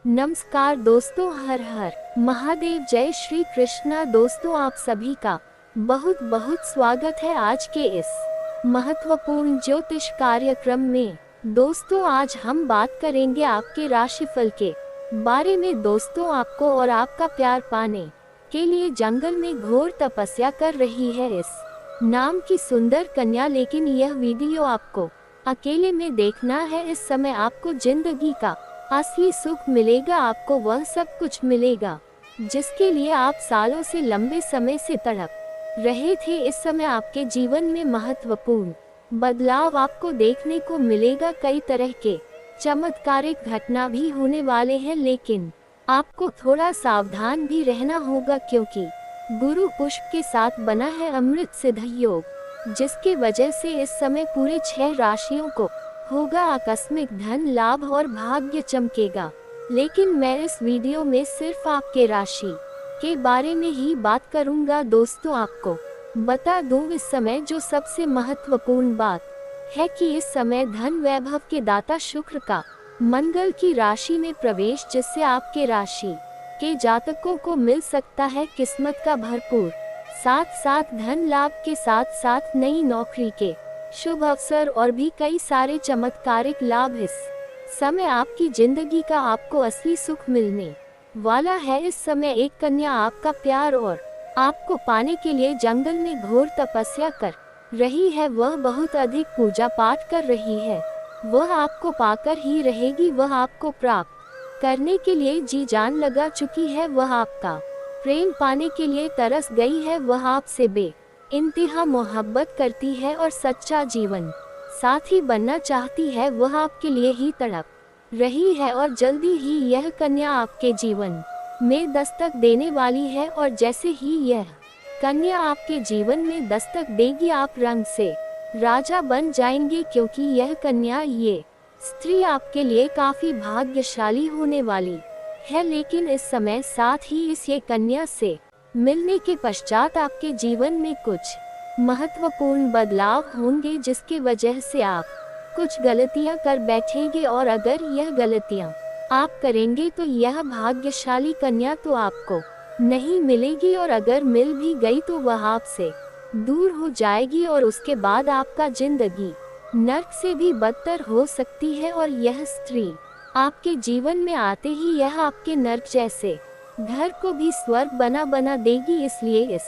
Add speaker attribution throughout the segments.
Speaker 1: नमस्कार दोस्तों, हर हर महादेव, जय श्री कृष्णा। दोस्तों, आप सभी का बहुत बहुत स्वागत है आज के इस महत्वपूर्ण ज्योतिष कार्यक्रम में। दोस्तों, आज हम बात करेंगे आपके राशिफल के बारे में। दोस्तों, आपको और आपका प्यार पाने के लिए जंगल में घोर तपस्या कर रही है इस नाम की सुंदर कन्या। लेकिन यह वीडियो आपको अकेले में देखना है। इस समय आपको जिंदगी का असली सुख मिलेगा। आपको वह सब कुछ मिलेगा जिसके लिए आप सालों से, लंबे समय से तड़प रहे थे। इस समय आपके जीवन में महत्वपूर्ण बदलाव आपको देखने को मिलेगा। कई तरह के चमत्कारिक घटना भी होने वाले हैं, लेकिन आपको थोड़ा सावधान भी रहना होगा, क्योंकि गुरु पुष्प के साथ बना है अमृत सिद्ध योग, जिसके वजह से इस समय पूरे 6 राशियों को होगा आकस्मिक धन लाभ और भाग्य चमकेगा। लेकिन मैं इस वीडियो में सिर्फ आपके राशि के बारे में ही बात करूंगा। दोस्तों, आपको बता दूं, इस समय जो सबसे महत्वपूर्ण बात है कि इस समय धन वैभव के दाता शुक्र का मंगल की राशि में प्रवेश, जिससे आपके राशि के जातकों को मिल सकता है किस्मत का भरपूर साथ साथ धन लाभ के साथ साथ नई नौकरी के शुभ अवसर और भी कई सारे चमत्कारिक लाभ। इस समय आपकी जिंदगी का आपको असली सुख मिलने वाला है। इस समय एक कन्या आपका प्यार और आपको पाने के लिए जंगल में घोर तपस्या कर रही है। वह बहुत अधिक पूजा पाठ कर रही है। वह आपको पाकर ही रहेगी। वह आपको प्राप्त करने के लिए जी जान लगा चुकी है। वह आपका प्रेम पाने के लिए तरस गई है। वह आपसे इंतहा मोहब्बत करती है और सच्चा जीवन साथी बनना चाहती है। वह आपके लिए ही तड़प रही है और जल्दी ही यह कन्या आपके जीवन में दस्तक देने वाली है। और जैसे ही यह कन्या आपके जीवन में दस्तक देगी, आप रंग से राजा बन जाएंगे, क्योंकि यह कन्या, ये स्त्री आपके लिए काफी भाग्यशाली होने वाली है। लेकिन इस समय साथ ही ये कन्या से मिलने के पश्चात आपके जीवन में कुछ महत्वपूर्ण बदलाव होंगे, जिसके वजह से आप कुछ गलतियां कर बैठेंगे। और अगर यह गलतियां आप करेंगे तो यह भाग्यशाली कन्या तो आपको नहीं मिलेगी, और अगर मिल भी गई तो वह आपसे दूर हो जाएगी। और उसके बाद आपका जिंदगी नर्क से भी बदतर हो सकती है। और यह स्त्री आपके जीवन में आते ही यह आपके नर्क जैसे घर को भी स्वर्ग बना बना देगी। इसलिए इस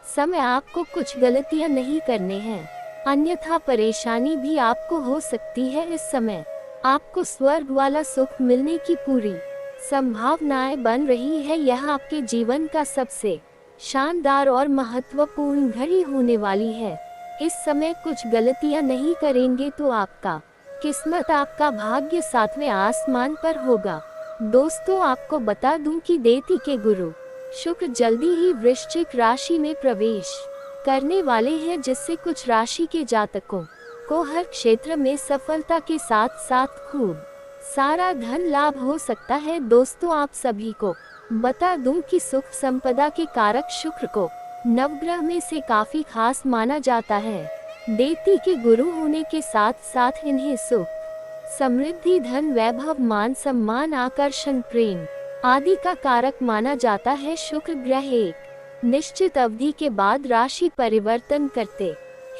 Speaker 1: समय आपको कुछ गलतियां नहीं करने हैं, अन्यथा परेशानी भी आपको हो सकती है। इस समय आपको स्वर्ग वाला सुख मिलने की पूरी संभावनाएं बन रही है। यह आपके जीवन का सबसे शानदार और महत्वपूर्ण घड़ी होने वाली है। इस समय कुछ गलतियां नहीं करेंगे तो आपका किस्मत, आपका भाग्य 7वें आसमान पर होगा। दोस्तों, आपको बता दूं कि देती के गुरु शुक्र जल्दी ही वृश्चिक राशि में प्रवेश करने वाले हैं, जिससे कुछ राशि के जातकों को हर क्षेत्र में सफलता के साथ साथ खूब सारा धन लाभ हो सकता है। दोस्तों, आप सभी को बता दूं कि सुख संपदा के कारक शुक्र को नवग्रह में से काफी खास माना जाता है। देती के गुरु होने के साथ साथ इन्हें सुख, समृद्धि, धन वैभव, मान सम्मान, आकर्षण, प्रेम आदि का कारक माना जाता है। शुक्र ग्रह एक निश्चित अवधि के बाद राशि परिवर्तन करते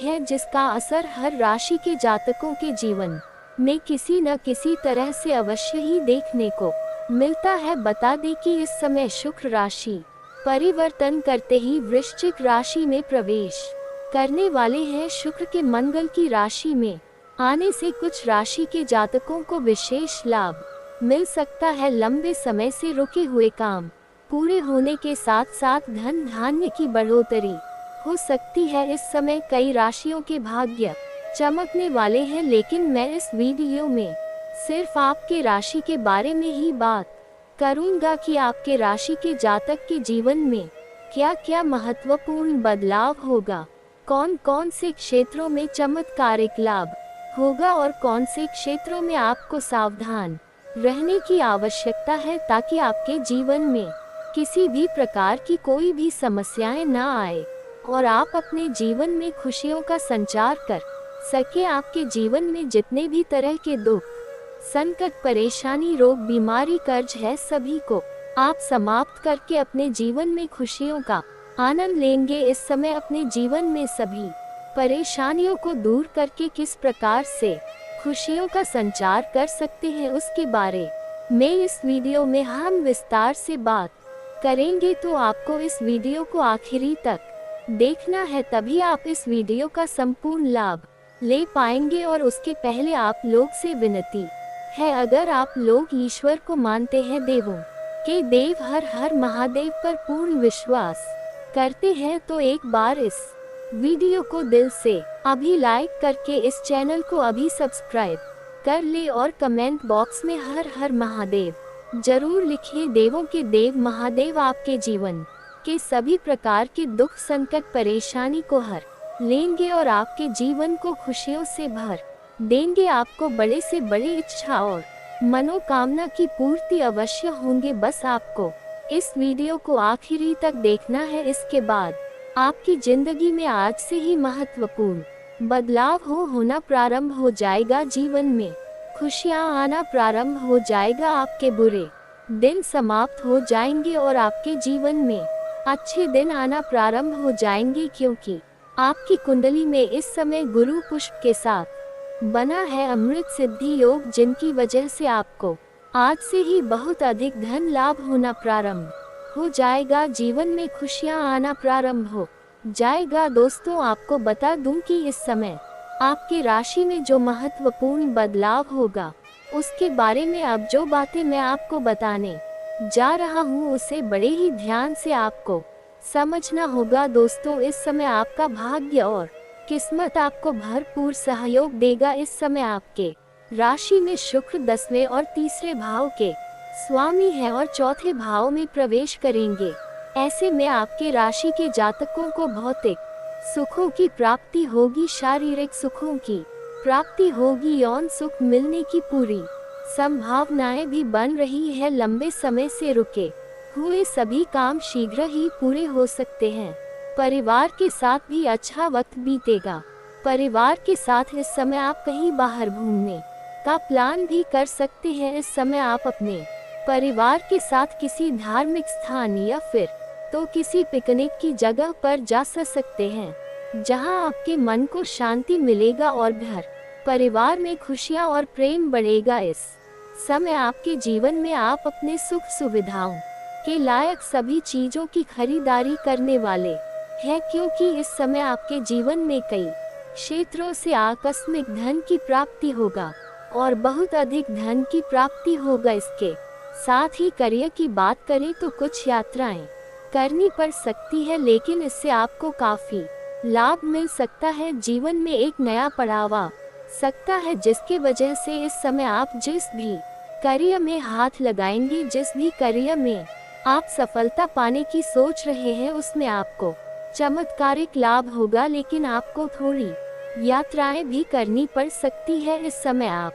Speaker 1: हैं, जिसका असर हर राशि के जातकों के जीवन में किसी न किसी तरह से अवश्य ही देखने को मिलता है। बता दें कि इस समय शुक्र राशि परिवर्तन करते ही वृश्चिक राशि में प्रवेश करने वाले हैं। शुक्र के मंगल की राशि में आने से कुछ राशि के जातकों को विशेष लाभ मिल सकता है। लंबे समय से रुके हुए काम पूरे होने के साथ साथ धन धान्य की बढ़ोतरी हो सकती है। इस समय कई राशियों के भाग्य चमकने वाले हैं, लेकिन मैं इस वीडियो में सिर्फ आपके राशि के बारे में ही बात करूंगा कि आपके राशि के जातक के जीवन में क्या क्या महत्वपूर्ण बदलाव होगा, कौन कौन से क्षेत्रों में चमत्कारिक लाभ होगा और कौन से क्षेत्रों में आपको सावधान रहने की आवश्यकता है, ताकि आपके जीवन में किसी भी प्रकार की कोई भी समस्याएं न आए और आप अपने जीवन में खुशियों का संचार कर सके। आपके जीवन में जितने भी तरह के दुख संकट, परेशानी, रोग, बीमारी, कर्ज है सभी को आप समाप्त करके अपने जीवन में खुशियों का आनंद लेंगे। इस समय अपने जीवन में सभी परेशानियों को दूर करके किस प्रकार से खुशियों का संचार कर सकते हैं उसके बारे में इस वीडियो में हम विस्तार से बात करेंगे। तो आपको इस वीडियो को आखिरी तक देखना है, तभी आप इस वीडियो का संपूर्ण लाभ ले पाएंगे। और उसके पहले आप लोग से विनती है, अगर आप लोग ईश्वर को मानते हैं, देवों के देव हर हर महादेव पर पूर्ण विश्वास करते हैं, तो एक बार इस वीडियो को दिल से अभी लाइक करके इस चैनल को अभी सब्सक्राइब कर ले और कमेंट बॉक्स में हर हर महादेव जरूर लिखिए। देवों के देव महादेव आपके जीवन के सभी प्रकार के दुख, संकट, परेशानी को हर लेंगे और आपके जीवन को खुशियों से भर देंगे। आपको बड़े से बड़ी इच्छा और मनोकामना की पूर्ति अवश्य होंगे। बस आपको इस वीडियो को आखिरी तक देखना है। इसके बाद आपकी जिंदगी में आज से ही महत्वपूर्ण बदलाव होना प्रारंभ हो जाएगा। जीवन में खुशियां आना प्रारंभ हो जाएगा। आपके बुरे दिन समाप्त हो जाएंगे और आपके जीवन में अच्छे दिन आना प्रारंभ हो जाएंगे, क्योंकि आपकी कुंडली में इस समय गुरु पुष्प के साथ बना है अमृत सिद्धि योग, जिनकी वजह से आपको आज से ही बहुत अधिक धन लाभ होना प्रारंभ हो जाएगा। जीवन में खुशियां आना प्रारंभ हो जाएगा। दोस्तों, आपको बता दूं कि इस समय आपके राशि में जो महत्वपूर्ण बदलाव होगा उसके बारे में अब जो बातें मैं आपको बताने जा रहा हूँ उसे बड़े ही ध्यान से आपको समझना होगा। दोस्तों, इस समय आपका भाग्य और किस्मत आपको भरपूर सहयोग देगा। इस समय आपके राशि में शुक्र 10वें और तीसरे भाव के स्वामी है और चौथे भाव में प्रवेश करेंगे। ऐसे में आपके राशि के जातकों को भौतिक सुखों की प्राप्ति होगी, शारीरिक सुखों की प्राप्ति होगी, यौन सुख मिलने की पूरी संभावनाएं भी बन रही है। लंबे समय से रुके हुए सभी काम शीघ्र ही पूरे हो सकते हैं। परिवार के साथ भी अच्छा वक्त बीतेगा। परिवार के साथ इस समय आप कहीं बाहर घूमने का प्लान भी कर सकते हैं। इस समय आप अपने परिवार के साथ किसी धार्मिक स्थान या फिर तो किसी पिकनिक की जगह पर जा सकते हैं, जहां आपके मन को शांति मिलेगा और घर परिवार में खुशियां और प्रेम बढ़ेगा। इस समय आपके जीवन में आप अपने सुख सुविधाओं के लायक सभी चीजों की खरीदारी करने वाले हैं, क्योंकि इस समय आपके जीवन में कई क्षेत्रों से आकस्मिक धन की प्राप्ति होगा और बहुत अधिक धन की प्राप्ति होगा। इसके साथ ही करियर की बात करें तो कुछ यात्राएं करनी पड़ सकती है, लेकिन इससे आपको काफी लाभ मिल सकता है। जीवन में एक नया पड़ाव आ सकता है, जिसके वजह से इस समय आप जिस भी करियर में हाथ लगाएंगे, जिस भी करियर में आप सफलता पाने की सोच रहे हैं, उसमें आपको चमत्कारिक लाभ होगा। लेकिन आपको थोड़ी यात्राएं भी करनी पड़ सकती है। इस समय आप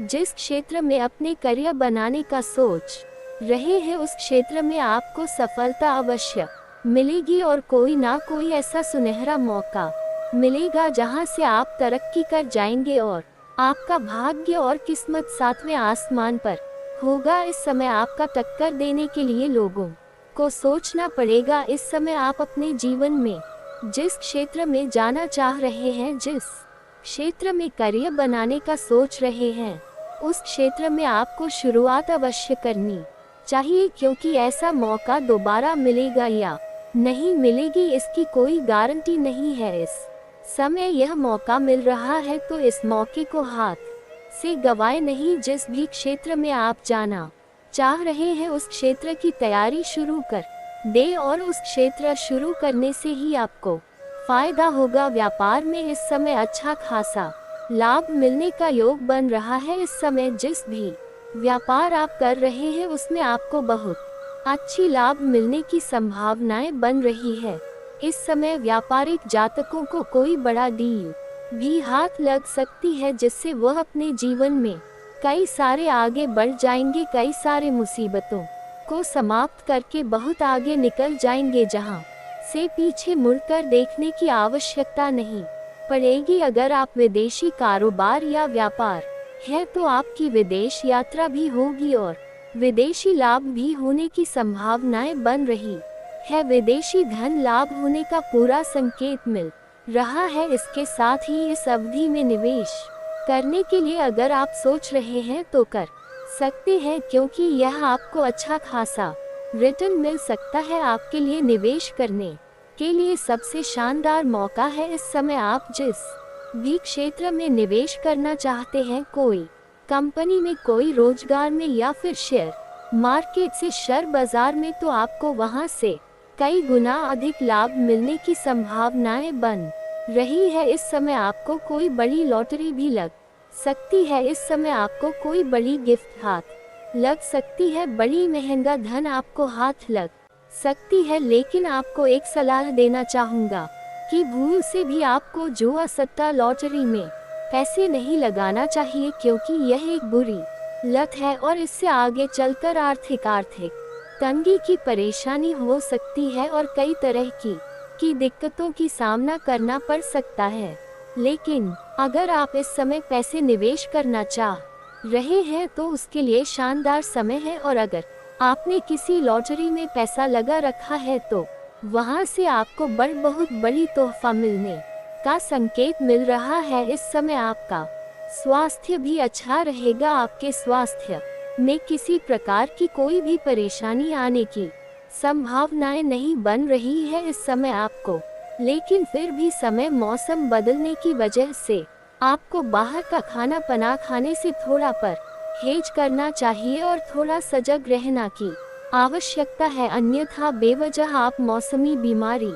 Speaker 1: जिस क्षेत्र में अपने करियर बनाने का सोच रहे हैं उस क्षेत्र में आपको सफलता अवश्य मिलेगी और कोई ना कोई ऐसा सुनहरा मौका मिलेगा जहां से आप तरक्की कर जाएंगे और आपका भाग्य और किस्मत 7वें आसमान पर होगा। इस समय आपका टक्कर देने के लिए लोगों को सोचना पड़ेगा। इस समय आप अपने जीवन में जिस क्षेत्र में जाना चाह रहे हैं, जिस क्षेत्र में करियर बनाने का सोच रहे हैं, उस क्षेत्र में आपको शुरुआत अवश्य करनी चाहिए, क्योंकि ऐसा मौका दोबारा मिलेगा या नहीं मिलेगी इसकी कोई गारंटी नहीं है। इस समय यह मौका मिल रहा है तो इस मौके को हाथ से गवाए नहीं। जिस भी क्षेत्र में आप जाना चाह रहे हैं उस क्षेत्र की तैयारी शुरू कर दे और उस क्षेत्र शुरू करने से ही आपको फायदा होगा। व्यापार में इस समय अच्छा खासा लाभ मिलने का योग बन रहा है। इस समय जिस भी व्यापार आप कर रहे हैं उसमें आपको बहुत अच्छी लाभ मिलने की संभावनाएं बन रही है। इस समय व्यापारिक जातकों को कोई बड़ा डील भी हाथ लग सकती है, जिससे वह अपने जीवन में कई सारे आगे बढ़ जाएंगे, कई सारे मुसीबतों को समाप्त करके बहुत आगे निकल जाएंगे, जहां से पीछे मुड़कर देखने की आवश्यकता नहीं पड़ेगी। अगर आप विदेशी कारोबार या व्यापार है तो आपकी विदेश यात्रा भी होगी और विदेशी लाभ भी होने की संभावनाएं बन रही है। विदेशी धन लाभ होने का पूरा संकेत मिल रहा है। इसके साथ ही इस अवधि में निवेश करने के लिए अगर आप सोच रहे हैं तो कर सकते हैं, क्योंकि यह आपको अच्छा खासा रिटर्न मिल सकता है। आपके लिए निवेश करने के लिए सबसे शानदार मौका है। इस समय आप जिस भी क्षेत्र में निवेश करना चाहते हैं, कोई कंपनी में, कोई रोजगार में या फिर शेयर मार्केट से शेयर बाजार में, तो आपको वहां से कई गुना अधिक लाभ मिलने की संभावनाएं बन रही है। इस समय आपको कोई बड़ी लॉटरी भी लग सकती है। इस समय आपको कोई बड़ी गिफ्ट हाथ लग सकती है। बड़ी महंगा धन आपको हाथ लग सकती है। लेकिन आपको एक सलाह देना चाहूँगा कि भूल से भी आपको जुआ, सट्टा, लॉटरी में पैसे नहीं लगाना चाहिए, क्योंकि यह एक बुरी लत है और इससे आगे चलकर आर्थिक तंगी की परेशानी हो सकती है और कई तरह की दिक्कतों की सामना करना पड़ सकता है। लेकिन अगर आप इस समय पैसे निवेश करना चाह रहे हैं तो उसके लिए शानदार समय है। और अगर आपने किसी लॉटरी में पैसा लगा रखा है तो वहां से आपको बहुत बड़ी तोहफा मिलने का संकेत मिल रहा है। इस समय आपका स्वास्थ्य भी अच्छा रहेगा। आपके स्वास्थ्य में किसी प्रकार की कोई भी परेशानी आने की संभावनाएं नहीं बन रही है इस समय आपको। लेकिन फिर भी समय मौसम बदलने की वजह से आपको बाहर का खाना पना खाने से थोड़ा परहेज करना चाहिए और थोड़ा सजग रहना की आवश्यकता है, अन्यथा बेवजह आप मौसमी बीमारी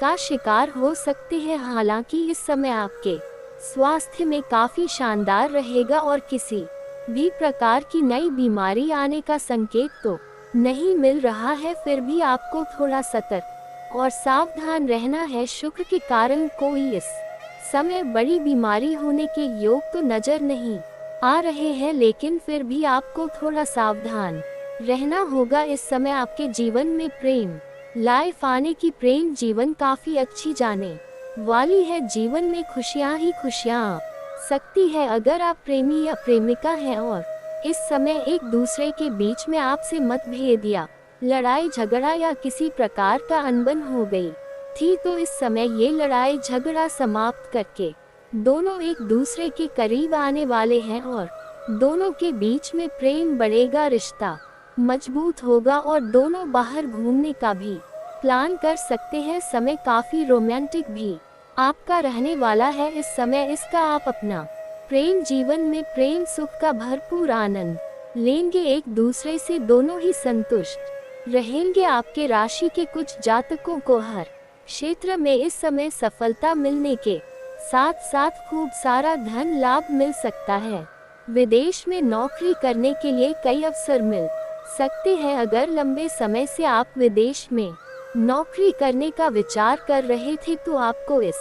Speaker 1: का शिकार हो सकते हैं। हालांकि इस समय आपके स्वास्थ्य में काफी शानदार रहेगा और किसी भी प्रकार की नई बीमारी आने का संकेत तो नहीं मिल रहा है। फिर भी आपको थोड़ा सतर्क और सावधान रहना है। शुक्र के कारण कोई इस समय बड़ी बीमारी होने के योग तो नजर नहीं आ रहे हैं, लेकिन फिर भी आपको थोड़ा सावधान रहना होगा। इस समय आपके जीवन में प्रेम लाइफ आने की, प्रेम जीवन काफी अच्छी जाने वाली है। जीवन में खुशियां ही खुशियां आ सकती है। अगर आप प्रेमी या प्रेमिका हैं और इस समय एक दूसरे के बीच में आपसे मतभेद या लड़ाई झगड़ा या किसी प्रकार का अनबन हो गई थी, तो इस समय ये लड़ाई झगड़ा समाप्त करके दोनों एक दूसरे के करीब आने वाले हैं और दोनों के बीच में प्रेम बढ़ेगा, रिश्ता मजबूत होगा और दोनों बाहर घूमने का भी प्लान कर सकते हैं। समय काफी रोमांटिक भी आपका रहने वाला है। इस समय इसका आप अपना प्रेम जीवन में प्रेम सुख का भरपूर आनंद लेंगे। एक दूसरे से दोनों ही संतुष्ट रहेंगे। आपके राशि के कुछ जातकों को हर क्षेत्र में इस समय सफलता मिलने के साथ साथ खूब सारा धन लाभ मिल सकता है। विदेश में नौकरी करने के लिए कई अवसर मिल सकते हैं। अगर लंबे समय से आप विदेश में नौकरी करने का विचार कर रहे थे तो आपको इस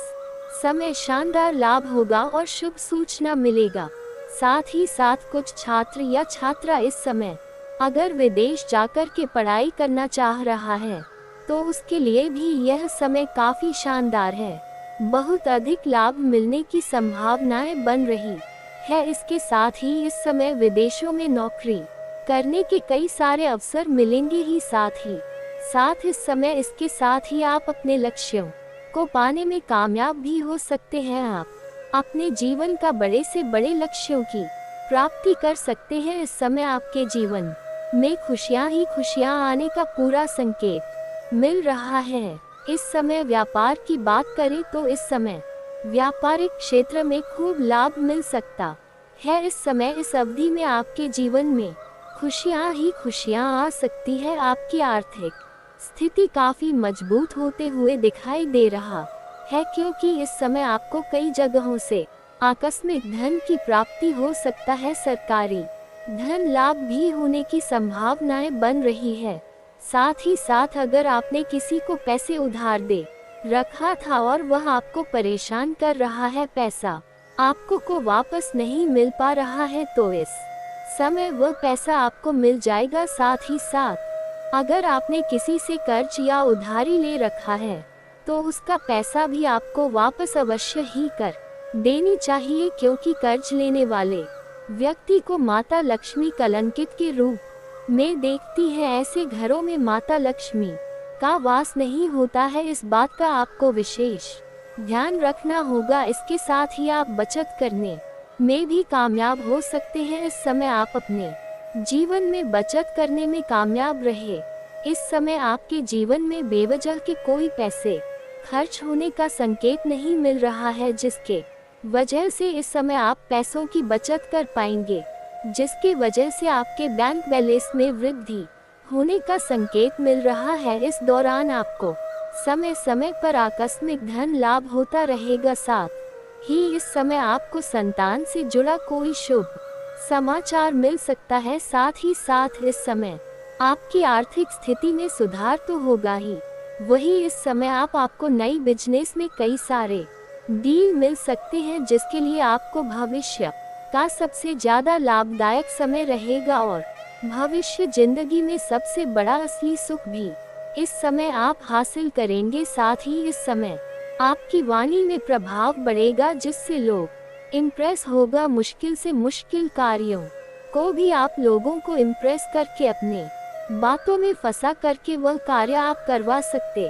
Speaker 1: समय शानदार लाभ होगा और शुभ सूचना मिलेगा। साथ ही साथ कुछ छात्र या छात्रा इस समय अगर विदेश जाकर के पढ़ाई करना चाह रहा है तो उसके लिए भी यह समय काफी शानदार है। बहुत अधिक लाभ मिलने की संभावनाएं बन रही है। इसके साथ ही इस समय विदेशों में नौकरी करने के कई सारे अवसर मिलेंगे ही साथ इस समय इसके साथ ही आप अपने लक्ष्यों को पाने में कामयाब भी हो सकते हैं। आप अपने जीवन का बड़े से बड़े लक्ष्यों की प्राप्ति कर सकते हैं। इस समय आपके जीवन में खुशियां ही खुशियां आने का पूरा संकेत मिल रहा है। इस समय व्यापार की बात करें तो इस समय व्यापारिक क्षेत्र में खूब लाभ मिल सकता है। इस समय इस अवधि में आपके जीवन में खुशियां ही खुशियां आ सकती है। आपकी आर्थिक स्थिति काफी मजबूत होते हुए दिखाई दे रहा है, क्योंकि इस समय आपको कई जगहों से आकस्मिक धन की प्राप्ति हो सकता है। सरकारी धन लाभ भी होने की संभावनाएं बन रही है। साथ ही साथ अगर आपने किसी को पैसे उधार दे रखा था और वह आपको परेशान कर रहा है, पैसा आपको को वापस नहीं मिल पा रहा है, तो इस समय वह पैसा आपको मिल जाएगा। साथ ही साथ अगर आपने किसी से कर्ज या उधारी ले रखा है तो उसका पैसा भी आपको वापस अवश्य ही कर देनी चाहिए, क्योंकि कर्ज लेने वाले व्यक्ति को माता लक्ष्मी कलंकित के रूप में देखती है। ऐसे घरों में माता लक्ष्मी का वास नहीं होता है। इस बात का आपको विशेष ध्यान रखना होगा। इसके साथ ही आप बचत करने में भी कामयाब हो सकते हैं। इस समय आप अपने जीवन में बचत करने में कामयाब रहे। इस समय आपके जीवन में बेवजह के कोई पैसे खर्च होने का संकेत नहीं मिल रहा है, जिसके वजह से इस समय आप पैसों की बचत कर पाएंगे, जिसके वजह से आपके बैंक बैलेंस में वृद्धि होने का संकेत मिल रहा है। इस दौरान आपको समय समय पर आकस्मिक धन लाभ होता रहेगा। साथ ही इस समय आपको संतान से जुड़ा कोई शुभ समाचार मिल सकता है। साथ ही साथ इस समय आपकी आर्थिक स्थिति में सुधार तो होगा ही, वही इस समय आपको नई बिजनेस में कई सारे डील मिल सकते हैं, जिसके लिए आपको भविष्य का सबसे ज्यादा लाभदायक समय रहेगा और भविष्य जिंदगी में सबसे बड़ा असली सुख भी इस समय आप हासिल करेंगे। साथ ही इस समय आपकी वाणी में प्रभाव बढ़ेगा, जिससे लोग इम्प्रेस होगा। मुश्किल से मुश्किल कार्यों को भी आप लोगों को इम्प्रेस करके अपने बातों में फंसा करके वह कार्य आप करवा सकते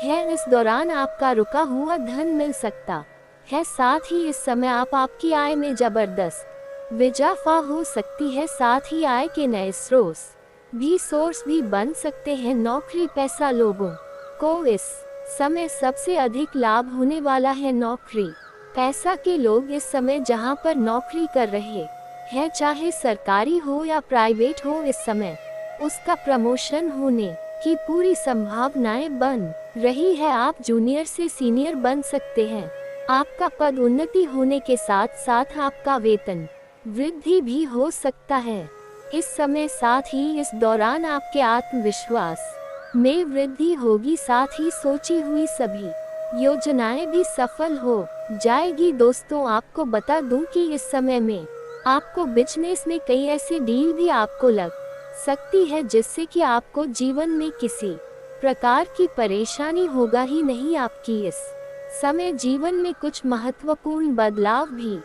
Speaker 1: हैं। इस दौरान आपका रुका हुआ धन मिल सकता है। साथ ही इस समय आपकी आय में जबरदस्त इजाफा हो सकती है। साथ ही आय के नए सोर्स भी बन सकते हैं। नौकरी पेशा लोगों को इस समय सबसे अधिक लाभ होने वाला है। नौकरी पेशा के लोग इस समय जहां पर नौकरी कर रहे हैं, चाहे सरकारी हो या प्राइवेट हो, इस समय उसका प्रमोशन होने की पूरी संभावनाएं बन रही है। आप जूनियर से सीनियर बन सकते हैं। आपका पद उन्नति होने के साथ साथ आपका वेतन वृद्धि भी हो सकता है इस समय। साथ ही इस दौरान आपके आत्मविश्वास में वृद्धि होगी। साथ ही सोची हुई सभी योजनाएं भी सफल हो जाएगी। दोस्तों, आपको बता दूं कि इस समय में आपको बिजनेस में कई ऐसे डील भी आपको लग सकती है, जिससे कि आपको जीवन में किसी प्रकार की परेशानी होगा ही नहीं। आपकी इस समय जीवन में कुछ महत्वपूर्ण बदलाव भी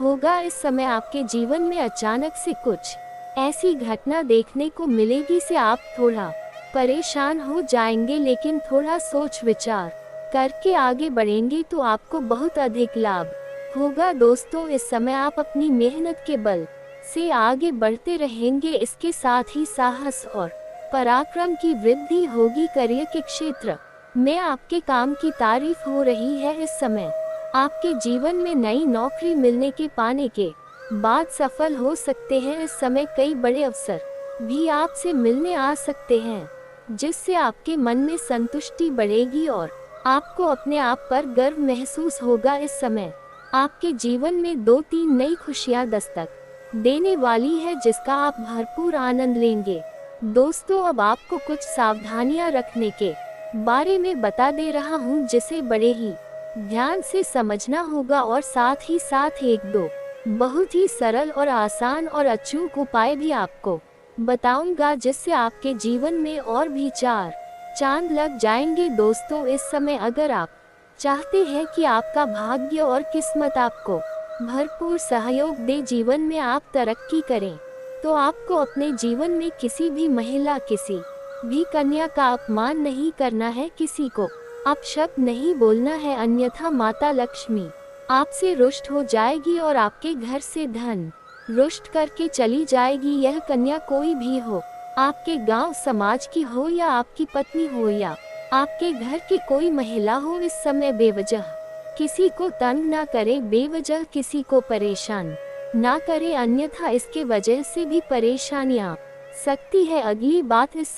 Speaker 1: होगा। इस समय आपके जीवन में अचानक से कुछ ऐसी घटना देखने को मिलेगी से आप थोड़ा परेशान हो जाएंगे, लेकिन थोड़ा सोच विचार करके आगे बढ़ेंगे तो आपको बहुत अधिक लाभ होगा। दोस्तों, इस समय आप अपनी मेहनत के बल से आगे बढ़ते रहेंगे। इसके साथ ही साहस और पराक्रम की वृद्धि होगी। करियर के क्षेत्र में आपके काम की तारीफ हो रही है। इस समय आपके जीवन में नई नौकरी मिलने के पाने के बाद सफल हो सकते हैं। इस समय कई बड़े अवसर भी आपसे मिलने आ सकते हैं, जिससे आपके मन में संतुष्टि बढ़ेगी और आपको अपने आप पर गर्व महसूस होगा। इस समय आपके जीवन में 2-3 नई खुशियां दस्तक देने वाली है, जिसका आप भरपूर आनंद लेंगे। दोस्तों, अब आपको कुछ सावधानियां रखने के बारे में बता दे रहा हूं, जिसे बड़े ही ध्यान से समझना होगा और साथ ही साथ 1-2 बहुत ही सरल और आसान और अचूक उपाय भी आपको बताऊंगा, जिससे आपके जीवन में और भी 4 चांद लग जाएंगे। दोस्तों, इस समय अगर आप चाहते हैं कि आपका भाग्य और किस्मत आपको भरपूर सहयोग दे, जीवन में आप तरक्की करें, तो आपको अपने जीवन में किसी भी महिला, किसी भी कन्या का अपमान नहीं करना है। किसी को अपशब्द नहीं बोलना है, अन्यथा माता लक्ष्मी आपसे रुष्ट हो जाएगी और आपके घर से धन रुष्ट करके चली जाएगी। यह कन्या कोई भी हो, आपके गांव समाज की हो या आपकी पत्नी हो या आपके घर की कोई महिला हो, इस समय बेवजह किसी को तंग ना करे, बेवजह किसी को परेशान ना करे, अन्यथा इसके वजह से भी परेशानियां सकती है। अगली बात, इस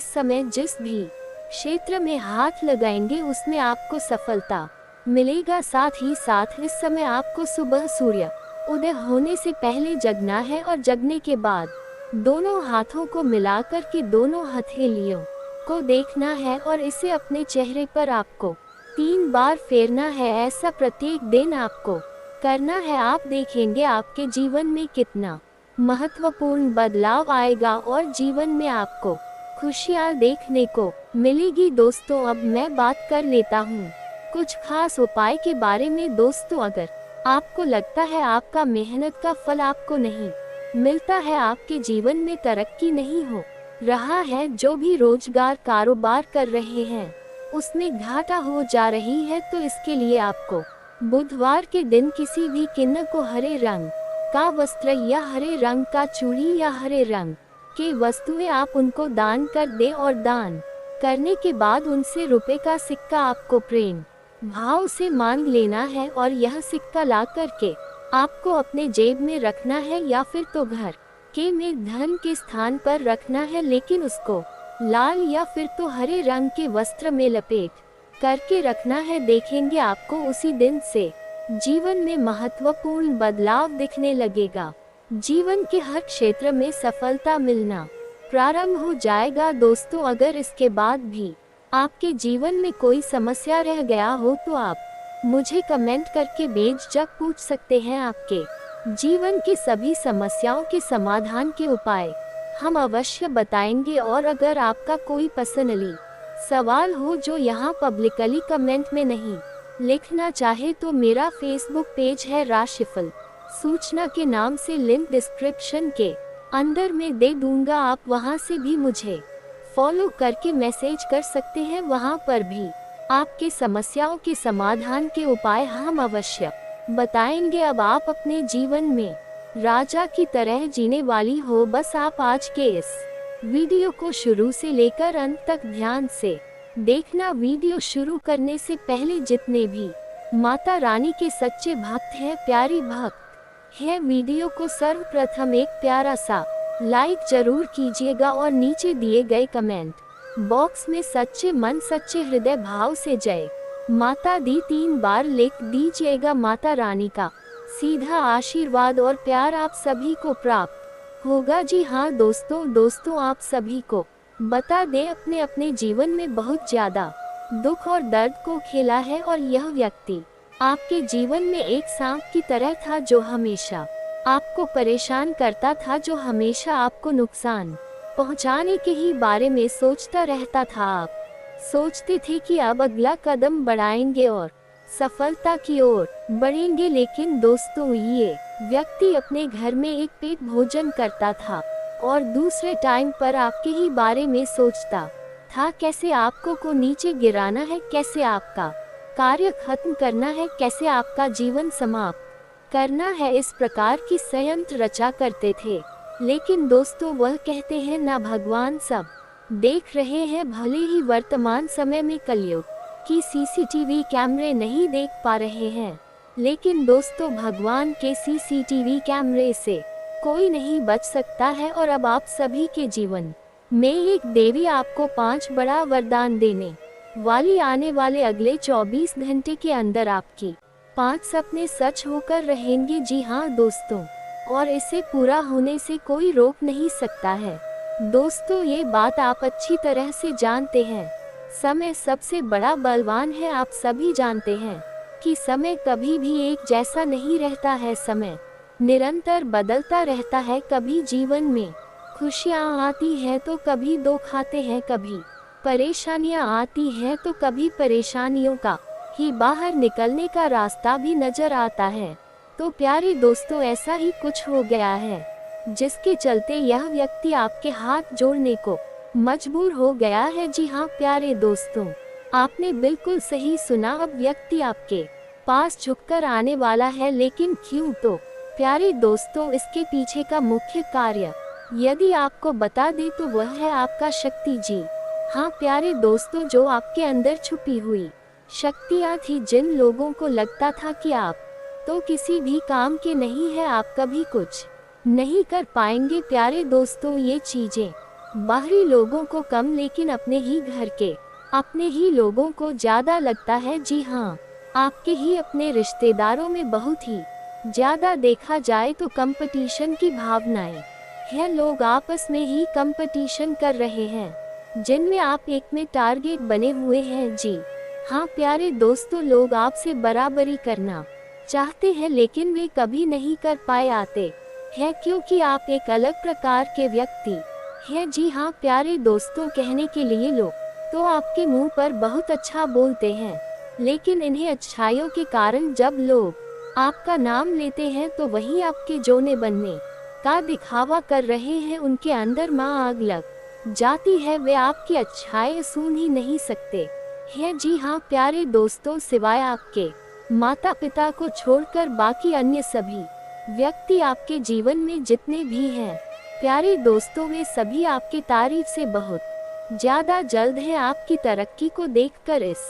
Speaker 1: समय जिस भी क्षेत्र में हाथ लगाएंगे उसमें आपको सफलता मिलेगा। साथ ही साथ इस समय आपको सुबह सूर्य उदय होने से पहले जगना है और जगने के बाद दोनों हाथों को मिलाकर के दोनों हथेलियों को देखना है और इसे अपने चेहरे पर आपको 3 बार फेरना है। ऐसा प्रत्येक दिन आपको करना है। आप देखेंगे आपके जीवन में कितना महत्वपूर्ण बदलाव आएगा और जीवन में आपको खुशियाँ देखने को मिलेगी। दोस्तों, अब मैं बात कर लेता हूँ कुछ खास उपाय के बारे में। दोस्तों, अगर आपको लगता है आपका मेहनत का फल आपको नहीं मिलता है, आपके जीवन में तरक्की नहीं हो रहा है, जो भी रोजगार कारोबार कर रहे हैं उसमें घाटा हो जा रही है, तो इसके लिए आपको बुधवार के दिन किसी भी किन्नर को हरे रंग का वस्त्र या हरे रंग का चूड़ी या हरे रंग के वस्तुएं आप उनको दान कर दें, और दान करने के बाद उनसे रुपए का सिक्का आपको प्रेम भाव से मांग लेना है, और यह सिक्का ला करके आपको अपने जेब में रखना है या फिर तो घर के में धन के स्थान पर रखना है, लेकिन उसको लाल या फिर तो हरे रंग के वस्त्र में लपेट करके रखना है। देखेंगे आपको उसी दिन से जीवन में महत्वपूर्ण बदलाव दिखने लगेगा। जीवन के हर क्षेत्र में सफलता मिलना प्रारंभ हो जाएगा। दोस्तों, अगर इसके बाद भी आपके जीवन में कोई समस्या रह गया हो तो आप मुझे कमेंट करके बेझिझक पूछ सकते हैं। आपके जीवन की सभी समस्याओं के समाधान के उपाय हम अवश्य बताएंगे, और अगर आपका कोई पर्सनली सवाल हो जो यहाँ पब्लिकली कमेंट में नहीं लिखना चाहे तो मेरा फेसबुक पेज है राशिफल सूचना के नाम से, लिंक डिस्क्रिप्शन के अंदर में दे दूंगा। आप वहां से भी मुझे फॉलो करके मैसेज कर सकते हैं, वहां पर भी आपके समस्याओं के समाधान के उपाय हम अवश्य बताएंगे। अब आप अपने जीवन में राजा की तरह जीने वाली हो, बस आप आज के इस वीडियो को शुरू से लेकर अंत तक ध्यान से देखना। वीडियो शुरू करने से पहले जितने भी माता रानी के सच्चे भक्त हैं, प्यारी भक्त हैं, वीडियो को सर्वप्रथम एक प्यारा सा लाइक जरूर कीजिएगा, और नीचे दिए गए कमेंट बॉक्स में सच्चे मन सच्चे हृदय भाव से जय माता दी 3 बार लिख दीजिएगा। माता रानी का सीधा आशीर्वाद और प्यार आप सभी को प्राप्त होगा। जी हाँ दोस्तों, आप सभी को बता दें, अपने अपने जीवन में बहुत ज्यादा दुख और दर्द को खेला है, और यह व्यक्ति आपके जीवन में एक सांप की तरह था जो हमेशा आपको परेशान करता था, जो हमेशा आपको नुकसान पहुंचाने के ही बारे में सोचता रहता था। आप सोचते थे कि अब अगला कदम बढ़ाएंगे और सफलता की ओर बढ़ेंगे, लेकिन दोस्तों ये व्यक्ति अपने घर में एक पेट भोजन करता था और दूसरे टाइम पर आपके ही बारे में सोचता था, कैसे आपको को नीचे गिराना है, कैसे आपका कार्य खत्म करना है, कैसे आपका जीवन समाप्त करना है। इस प्रकार की षड्यंत्र रचा करते थे। लेकिन दोस्तों, वह कहते हैं ना, भगवान सब देख रहे हैं, भले ही वर्तमान समय में कलयुग की सीसीटीवी कैमरे नहीं देख पा रहे हैं, लेकिन दोस्तों भगवान के सीसीटीवी कैमरे से कोई नहीं बच सकता है। और अब आप सभी के जीवन में एक देवी आपको 5 बड़ा वरदान देने वाली, आने वाले अगले 24 घंटे के अंदर आपकी 5 सपने सच होकर रहेंगे। जी हाँ दोस्तों, और इसे पूरा होने से कोई रोक नहीं सकता है। दोस्तों, ये बात आप अच्छी तरह से जानते हैं, समय सबसे बड़ा बलवान है। आप सभी जानते हैं कि समय कभी भी एक जैसा नहीं रहता है, समय निरंतर बदलता रहता है। कभी जीवन में खुशियाँ आती हैं तो कभी दुख आते हैं, कभी परेशानियाँ आती हैं तो कभी परेशानियों का ही बाहर निकलने का रास्ता भी नजर आता है। तो प्यारे दोस्तों, ऐसा ही कुछ हो गया है जिसके चलते यह व्यक्ति आपके हाथ जोड़ने को मजबूर हो गया है। जी हाँ प्यारे दोस्तों, आपने बिल्कुल सही सुना, अब व्यक्ति आपके पास झुककर आने वाला है। लेकिन क्यों? तो प्यारे दोस्तों, इसके पीछे का मुख्य कार्य यदि आपको बता दे तो वह है आपका शक्ति। जी हाँ प्यारे दोस्तों, जो आपके अंदर छुपी हुई शक्तियाँ थी, जिन लोगों को लगता था कि आप तो किसी भी काम के नहीं है, आप कभी कुछ नहीं कर पाएंगे। प्यारे दोस्तों, ये चीजें बाहरी लोगों को कम, लेकिन अपने ही घर के अपने ही लोगों को ज्यादा लगता है। जी हाँ, आपके ही अपने रिश्तेदारों में बहुत ही ज्यादा देखा जाए तो कंपटीशन की भावनाएं है। लोग आपस में ही कंपटीशन कर रहे हैं, जिनमें आप एक में टारगेट बने हुए हैं। जी हाँ प्यारे दोस्तों, लोग आपसे बराबरी करना चाहते हैं, लेकिन वे कभी नहीं कर पाए आते हैं, क्योंकि आप एक अलग प्रकार के व्यक्ति हैं। जी हाँ प्यारे दोस्तों, कहने के लिए लोग तो आपके मुंह पर बहुत अच्छा बोलते हैं, लेकिन इन्हें अच्छाइयों के कारण जब लोग आपका नाम लेते हैं तो वही आपके जोने बनने का दिखावा कर रहे हैं, उनके अंदर माँ आग लग जाती है, वे आपकी अच्छाई सुन ही नहीं सकते हैं। जी हाँ प्यारे दोस्तों, सिवाय आपके माता पिता को छोड़कर बाकी अन्य सभी व्यक्ति आपके जीवन में जितने भी हैं प्यारे दोस्तों, वे सभी आपकी तारीफ से बहुत ज्यादा जल्द हैं आपकी तरक्की को देखकर। इस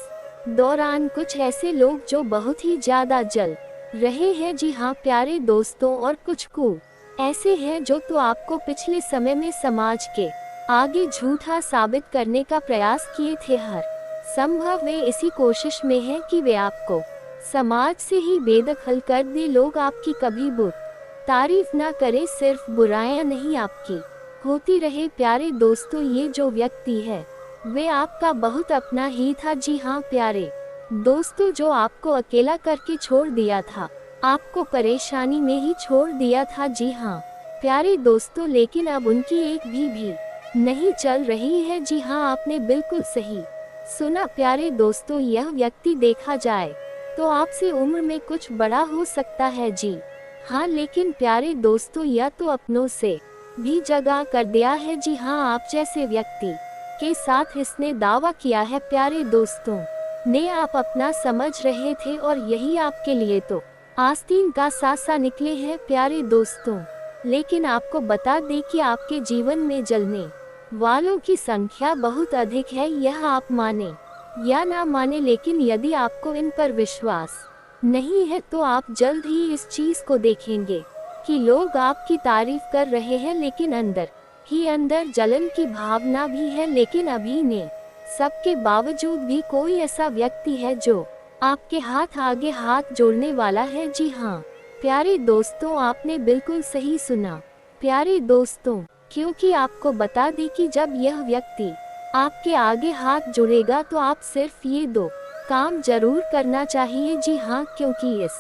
Speaker 1: दौरान कुछ ऐसे लोग जो बहुत ही ज्यादा जल रहे हैं, जी हाँ प्यारे दोस्तों, और कुछ को ऐसे हैं जो तो आपको पिछले समय में समाज के आगे झूठा साबित करने का प्रयास किए थे। हर संभव वे इसी कोशिश में हैं कि वे आपको समाज से ही बेदखल कर दे। लोग आपकी कभी बुरी तारीफ ना करे, सिर्फ बुराइयां नहीं आपकी होती रहे। प्यारे दोस्तों, ये जो व्यक्ति है वे आपका बहुत अपना ही था। जी हाँ प्यारे दोस्तों, जो आपको अकेला करके छोड़ दिया था, आपको परेशानी में ही छोड़ दिया था। जी हाँ प्यारे दोस्तों, लेकिन अब उनकी एक भी नहीं चल रही है। जी हाँ आपने बिल्कुल सही सुना प्यारे दोस्तों, यह व्यक्ति देखा जाए तो आपसे उम्र में कुछ बड़ा हो सकता है। जी हाँ, लेकिन प्यारे दोस्तों यह तो अपनों से भी जगह कर दिया है। जी हाँ, आप जैसे व्यक्ति के साथ इसने दावा किया है प्यारे दोस्तों ने आप अपना समझ रहे थे, और यही आपके लिए तो आस्तीन का सासा निकले हैं प्यारे दोस्तों। लेकिन आपको बता दें कि आपके जीवन में जलने वालों की संख्या बहुत अधिक है, यह आप माने या ना माने, लेकिन यदि आपको इन पर विश्वास नहीं है तो आप जल्द ही इस चीज को देखेंगे कि लोग आपकी तारीफ कर रहे हैं, लेकिन अंदर ही अंदर जलन की भावना भी है। लेकिन अभी ने सबके बावजूद भी कोई ऐसा व्यक्ति है जो आपके हाथ आगे हाथ जोड़ने वाला है। जी हाँ प्यारे दोस्तों, आपने बिल्कुल सही सुना प्यारे दोस्तों, क्योंकि आपको बता दें कि जब यह व्यक्ति आपके आगे हाथ जोड़ेगा तो आप सिर्फ ये दो काम जरूर करना चाहिए। जी हाँ, क्योंकि इस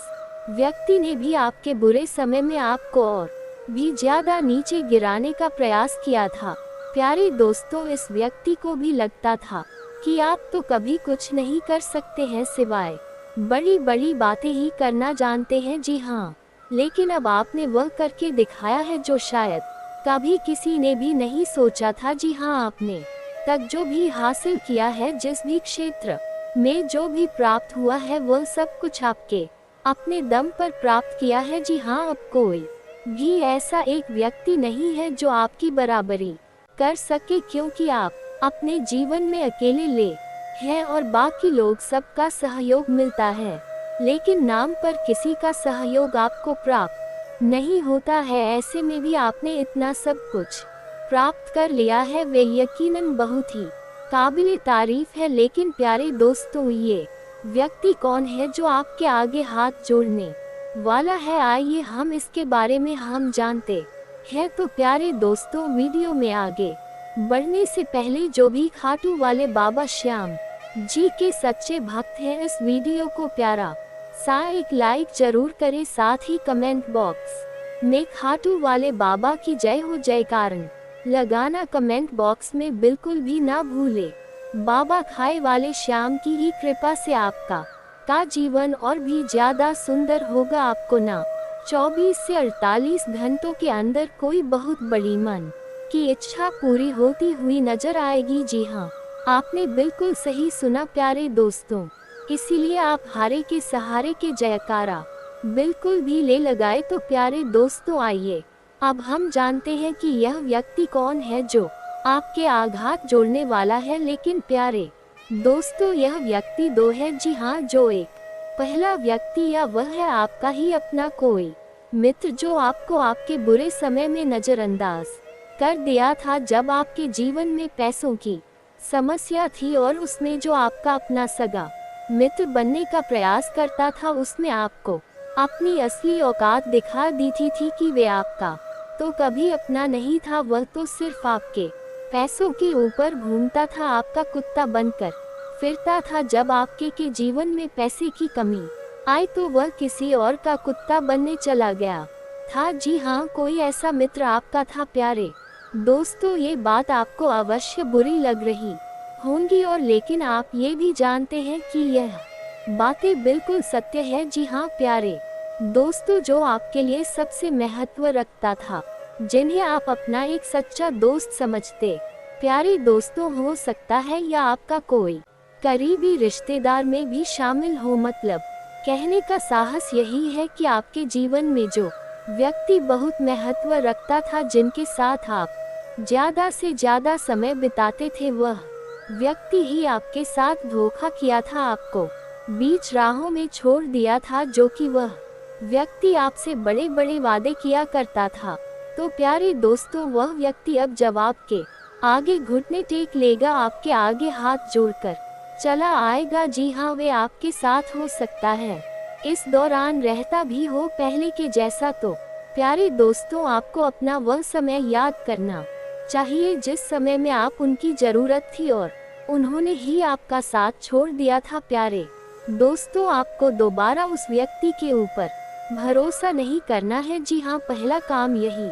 Speaker 1: व्यक्ति ने भी आपके बुरे समय में आपको और भी ज्यादा नीचे गिराने का प्रयास किया था। प्यारे दोस्तों, इस व्यक्ति को भी लगता था कि आप तो कभी कुछ नहीं कर सकते हैं, सिवाय बड़ी बड़ी बातें ही करना जानते हैं। जी हाँ, लेकिन अब आपने वह करके दिखाया है जो शायद कभी किसी ने भी नहीं सोचा था। जी हाँ, आपने तक जो भी हासिल किया है, जिस भी क्षेत्र में जो भी प्राप्त हुआ है, वह सब कुछ आपके अपने दम पर प्राप्त किया है। जी हाँ, अब कोई भी ऐसा एक व्यक्ति नहीं है जो आपकी बराबरी कर सके, क्योंकि आप अपने जीवन में अकेले ले हैं और बाकी लोग सबका सहयोग मिलता है, लेकिन नाम पर किसी का सहयोग आपको प्राप्त नहीं होता है। ऐसे में भी आपने इतना सब कुछ प्राप्त कर लिया है, वे यकीनन बहुत ही काबिले तारीफ है। लेकिन प्यारे दोस्तों, ये व्यक्ति कौन है जो आपके आगे हाथ जोड़ने वाला है? आइए हम इसके बारे में हम जानते हैं। तो प्यारे दोस्तों, वीडियो में आगे बढ़ने से पहले जो भी खाटू वाले बाबा श्याम जी के सच्चे भक्त हैं, इस वीडियो को प्यारा सा एक लाइक जरूर करें, साथ ही कमेंट बॉक्स में खाटू वाले बाबा की जय हो जयकार लगाना कमेंट बॉक्स में बिल्कुल भी ना भूले। बाबा खाए वाले श्याम की ही कृपा से आपका का जीवन और भी ज्यादा सुंदर होगा। आपको ना 24 से 48 घंटों के अंदर कोई बहुत बड़ी मन की इच्छा पूरी होती हुई नजर आएगी। जी हाँ, आपने बिल्कुल सही सुना प्यारे दोस्तों, इसीलिए आप हारे के सहारे के जयकारा बिल्कुल भी ले लगाए। तो प्यारे दोस्तों, आइए अब हम जानते हैं कि यह व्यक्ति कौन है जो आपके आघात जोड़ने वाला है। लेकिन प्यारे दोस्तों, यह व्यक्ति दो है। जी हाँ, जो एक पहला व्यक्ति या वह है आपका ही अपना कोई मित्र जो आपको आपके बुरे समय में नजरअंदाज कर दिया था, जब आपके जीवन में पैसों की समस्या थी, और उसने जो आपका अपना सगा मित्र बनने का प्रयास करता था, उसने आपको अपनी असली औकात दिखा दी थी कि वे आपका तो कभी अपना नहीं था, वह तो सिर्फ आपके पैसों के ऊपर घूमता था, आपका कुत्ता बनकर फिरता था। जब आपके के जीवन में पैसे की कमी आई तो वह किसी और का कुत्ता बनने चला गया था। जी हाँ, कोई ऐसा मित्र आपका था प्यारे दोस्तों। ये बात आपको अवश्य बुरी लग रही होंगी, और लेकिन आप ये भी जानते हैं कि यह बातें बिल्कुल सत्य है। जी हाँ प्यारे दोस्तों जो आपके लिए सबसे महत्व रखता था, जिन्हें आप अपना एक सच्चा दोस्त समझते। प्यारे दोस्तों, हो सकता है या आपका कोई करीबी रिश्तेदार में भी शामिल हो। मतलब कहने का साहस यही है कि आपके जीवन में जो व्यक्ति बहुत महत्व रखता था, जिनके साथ आप ज्यादा से ज्यादा समय बिताते थे, वह व्यक्ति ही आपके साथ धोखा किया था, आपको बीच राहों में छोड़ दिया था। जो कि वह व्यक्ति आपसे बड़े बड़े वादे किया करता था। तो प्यारे दोस्तों, वह व्यक्ति अब जवाब के आगे घुटने टेक लेगा, आपके आगे हाथ जोड़कर चला आएगा। जी हाँ, वे आपके साथ हो सकता है इस दौरान रहता भी हो पहले के जैसा। तो प्यारे दोस्तों, आपको अपना वह समय याद करना चाहिए जिस समय में आप उनकी जरूरत थी और उन्होंने ही आपका साथ छोड़ दिया था। प्यारे दोस्तों, आपको दोबारा उस व्यक्ति के ऊपर भरोसा नहीं करना है। जी हाँ, पहला काम यही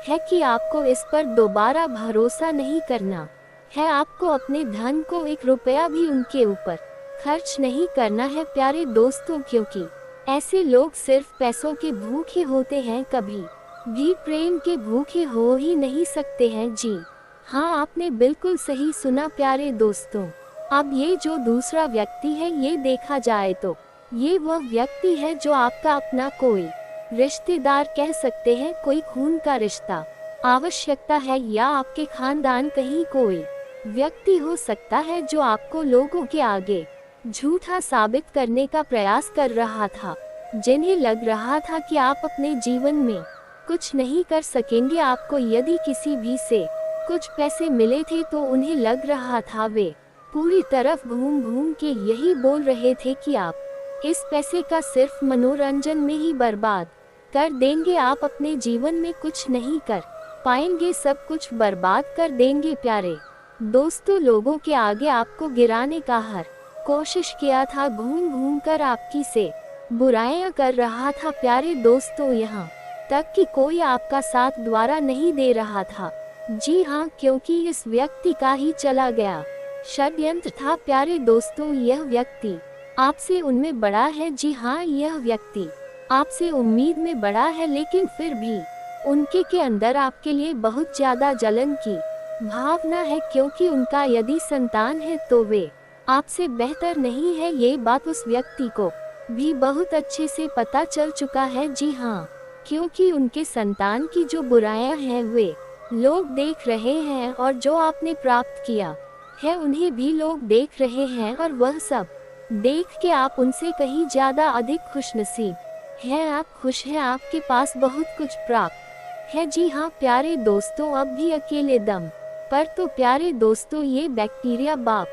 Speaker 1: है कि आपको इस पर दोबारा भरोसा नहीं करना है। आपको अपने धन को एक रुपया भी उनके ऊपर खर्च नहीं करना है प्यारे दोस्तों, क्योंकि ऐसे लोग सिर्फ पैसों के भूखे होते हैं, कभी भी प्रेम के भूखे हो ही नहीं सकते हैं। जी हाँ, आपने बिल्कुल सही सुना प्यारे दोस्तों। अब ये जो दूसरा व्यक्ति है, ये देखा जाए तो ये वह व्यक्ति है जो आपका अपना कोई रिश्तेदार कह सकते हैं, कोई खून का रिश्ता आवश्यकता है, या आपके खानदान कहीं कोई व्यक्ति हो सकता है जो आपको लोगों के आगे झूठा साबित करने का प्रयास कर रहा था, जिन्हें लग रहा था कि आप अपने जीवन में कुछ नहीं कर सकेंगे। आपको यदि किसी भी से कुछ पैसे मिले थे तो उन्हें लग रहा था वे पूरी तरफ घूम घूम के यही बोल रहे थे कि आप इस पैसे का सिर्फ मनोरंजन में ही बर्बाद कर देंगे, आप अपने जीवन में कुछ नहीं कर पाएंगे, सब कुछ बर्बाद कर देंगे। प्यारे दोस्तों, लोगों के आगे आपको गिराने का हर कोशिश किया था, घूम घूम कर आपकी से बुराइयां कर रहा था। प्यारे दोस्तों, यहाँ तक कि कोई आपका साथ द्वारा नहीं दे रहा था। जी हाँ, क्योंकि इस व्यक्ति का ही चला गया षड्यंत्र था। प्यारे दोस्तों, यह व्यक्ति आपसे उनमें बड़ा है। जी हाँ, यह व्यक्ति आपसे उम्मीद में बड़ा है, लेकिन फिर भी उनके के अंदर आपके लिए बहुत ज्यादा जलन की भावना है, क्योंकि उनका यदि संतान है तो वे आपसे बेहतर नहीं है। ये बात उस व्यक्ति को भी बहुत अच्छे से पता चल चुका है। जी हाँ, क्योंकि उनके संतान की जो बुराइयां हैं वे लोग देख रहे हैं, और जो आपने प्राप्त किया है उन्हें भी लोग देख रहे हैं, और वह सब देख के आप उनसे कहीं ज्यादा अधिक खुशनसीब हैं। आप खुश हैं, आपके पास बहुत कुछ प्राप्त है। जी हाँ प्यारे दोस्तों, अब भी अकेले दम पर तो प्यारे दोस्तों ये बैक्टीरिया बाप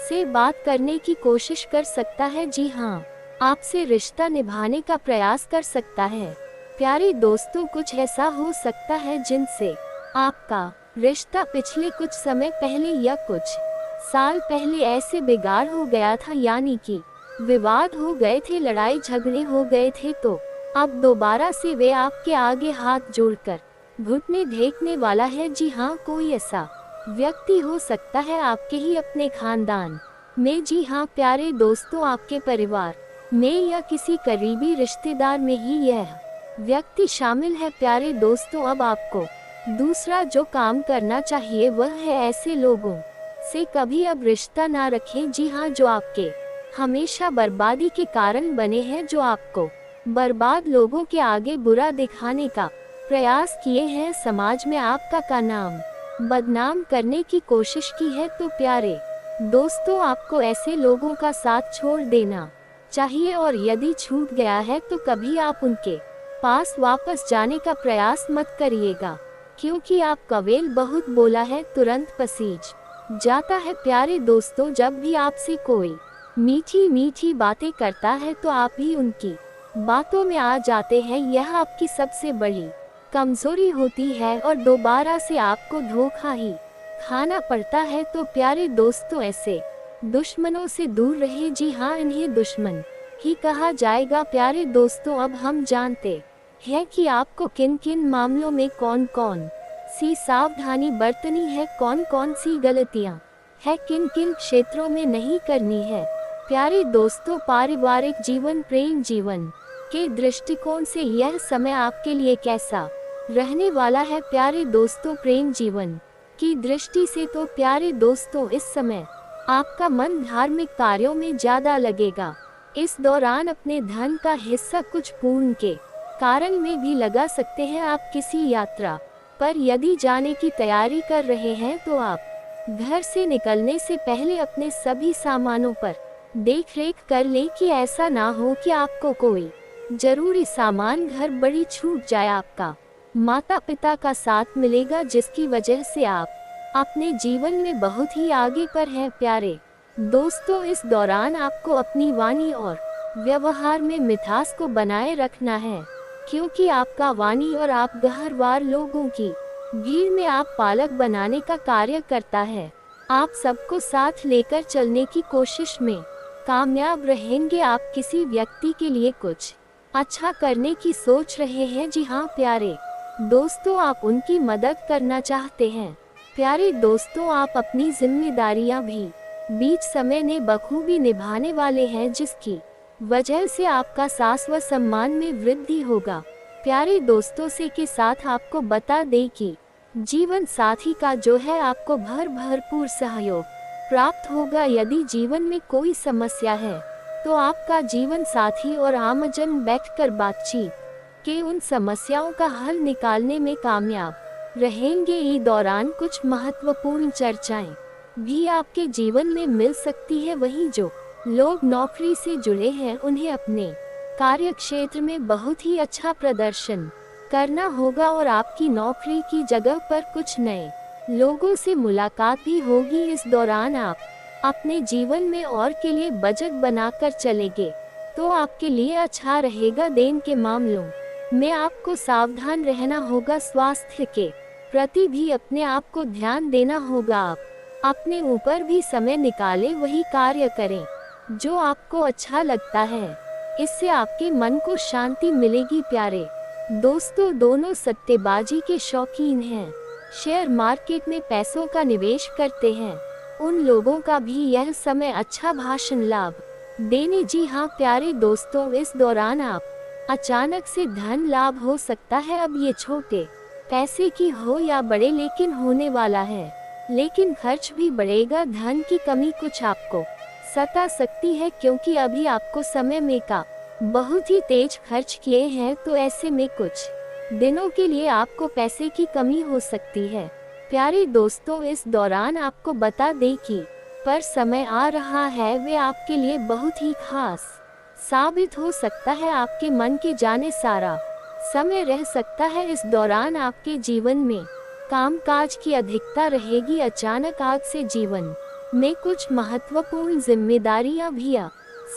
Speaker 1: से बात करने की कोशिश कर सकता है। जी हाँ, आपसे रिश्ता निभाने का प्रयास कर सकता है। प्यारे दोस्तों, कुछ ऐसा हो सकता है जिनसे आपका रिश्ता पिछले कुछ समय पहले या कुछ साल पहले ऐसे बेकार हो गया था, यानी कि विवाद हो गए थे, लड़ाई झगड़े हो गए थे, तो अब दोबारा से वे आपके आगे हाथ जोड़कर घुटने ढेकने वाला है। जी हाँ, कोई ऐसा व्यक्ति हो सकता है आपके ही अपने खानदान में। जी हाँ प्यारे दोस्तों, आपके परिवार में या किसी करीबी रिश्तेदार में ही यह व्यक्ति शामिल है। प्यारे दोस्तों, अब आपको दूसरा जो काम करना चाहिए वह है ऐसे लोगों से कभी अब रिश्ता ना रखें। जी हाँ, जो आपके हमेशा बर्बादी के कारण बने हैं, जो आपको बर्बाद लोगों के आगे बुरा दिखाने का प्रयास किए हैं, समाज में आपका का नाम बदनाम करने की कोशिश की है। तो प्यारे दोस्तों, आपको ऐसे लोगों का साथ छोड़ देना चाहिए, और यदि छूट गया है तो कभी आप उनके पास वापस जाने का प्रयास मत करिएगा, क्योंकि आपका वेल बहुत बोला है तुरंत पसीज जाता है। प्यारे दोस्तों, जब भी आपसे कोई मीठी मीठी बातें करता है तो आप भी उनकी बातों में आ जाते हैं। यह आपकी सबसे बड़ी कमजोरी होती है और दोबारा से आपको धोखा ही खाना पड़ता है। तो प्यारे दोस्तों, ऐसे दुश्मनों से दूर रहे। जी हाँ, इन्हें दुश्मन ही कहा जाएगा। प्यारे दोस्तों, अब हम जानते हैं कि आपको किन किन मामलों में कौन कौन सी सावधानी बरतनी है, कौन कौन सी गलतियां है किन किन क्षेत्रों में नहीं करनी है। प्यारे दोस्तों, पारिवारिक जीवन, प्रेम जीवन, के दृष्टिकोण से यह समय आपके लिए कैसा रहने वाला है। प्यारे दोस्तों, प्रेम जीवन की दृष्टि से तो प्यारे दोस्तों इस समय आपका मन धार्मिक कार्यों में ज्यादा लगेगा। इस दौरान अपने धन का हिस्सा कुछ पूर्ण के कारण में भी लगा सकते हैं। आप किसी यात्रा पर यदि जाने की तैयारी कर रहे हैं तो आप घर से निकलने से पहले अपने सभी सामानों पर देखरेख कर लें कि ऐसा ना हो कि आपको कोई जरूरी सामान घर बड़ी छूट जाए। आपका माता पिता का साथ मिलेगा जिसकी वजह से आप अपने जीवन में बहुत ही आगे पर हैं। प्यारे दोस्तों, इस दौरान आपको अपनी वाणी और व्यवहार में मिठास को बनाए रखना है, क्योंकि आपका वाणी और आप गहरवार लोगों की भीड़ में आप पालक बनाने का कार्य करता है। आप सबको साथ लेकर चलने की कोशिश में कामयाब रहेंगे। आप किसी व्यक्ति के लिए कुछ अच्छा करने की सोच रहे हैं। जी हाँ प्यारे दोस्तों, आप उनकी मदद करना चाहते हैं। प्यारे दोस्तों, आप अपनी जिम्मेदारियां भी बीच समय ने बखूबी निभाने वाले हैं, जिसकी वजह से आपका सास व सम्मान में वृद्धि होगा। प्यारे दोस्तों से के साथ आपको बता दें कि जीवन साथी का जो है आपको भरपूर सहयोग प्राप्त होगा। यदि जीवन में कोई समस्या है तो आपका जीवन साथी और आमजन बैठकर बातचीत के उन समस्याओं का हल निकालने में कामयाब रहेंगे। इस दौरान कुछ महत्वपूर्ण चर्चाएं भी आपके जीवन में मिल सकती है। वहीं जो लोग नौकरी से जुड़े हैं उन्हें अपने कार्य क्षेत्र में बहुत ही अच्छा प्रदर्शन करना होगा और आपकी नौकरी की जगह पर कुछ नए लोगों से मुलाकात भी होगी। इस दौरान आप अपने जीवन में और के लिए बजट बनाकर चलेंगे तो आपके लिए अच्छा रहेगा। दिन के मामलों में आपको सावधान रहना होगा। स्वास्थ्य के प्रति भी अपने आप को ध्यान देना होगा। आप अपने ऊपर भी समय निकालें, वही कार्य करें जो आपको अच्छा लगता है। इससे आपके मन को शांति मिलेगी। प्यारे दोस्तों, दोनों सट्टेबाजी के शौकीन हैं, शेयर मार्केट में पैसों का निवेश करते हैं, उन लोगों का भी यह समय अच्छा भाषण लाभ देने। जी हाँ प्यारे दोस्तों, इस दौरान आप अचानक से धन लाभ हो सकता है। अब ये छोटे पैसे की हो या बड़े, लेकिन होने वाला है। लेकिन खर्च भी बढ़ेगा। धन की कमी कुछ आपको सता सकती है, क्योंकि अभी आपको समय में का बहुत ही तेज खर्च किए हैं, तो ऐसे में कुछ दिनों के लिए आपको पैसे की कमी हो सकती है। प्यारे दोस्तों, इस दौरान आपको बता दें कि पर समय आ रहा है वे आपके लिए बहुत ही खास साबित हो सकता है। आपके मन के जाने सारा समय रह सकता है। इस दौरान आपके जीवन में कामकाज की अधिकता रहेगी। अचानक आग से जीवन में कुछ महत्वपूर्ण जिम्मेदारियां भी आ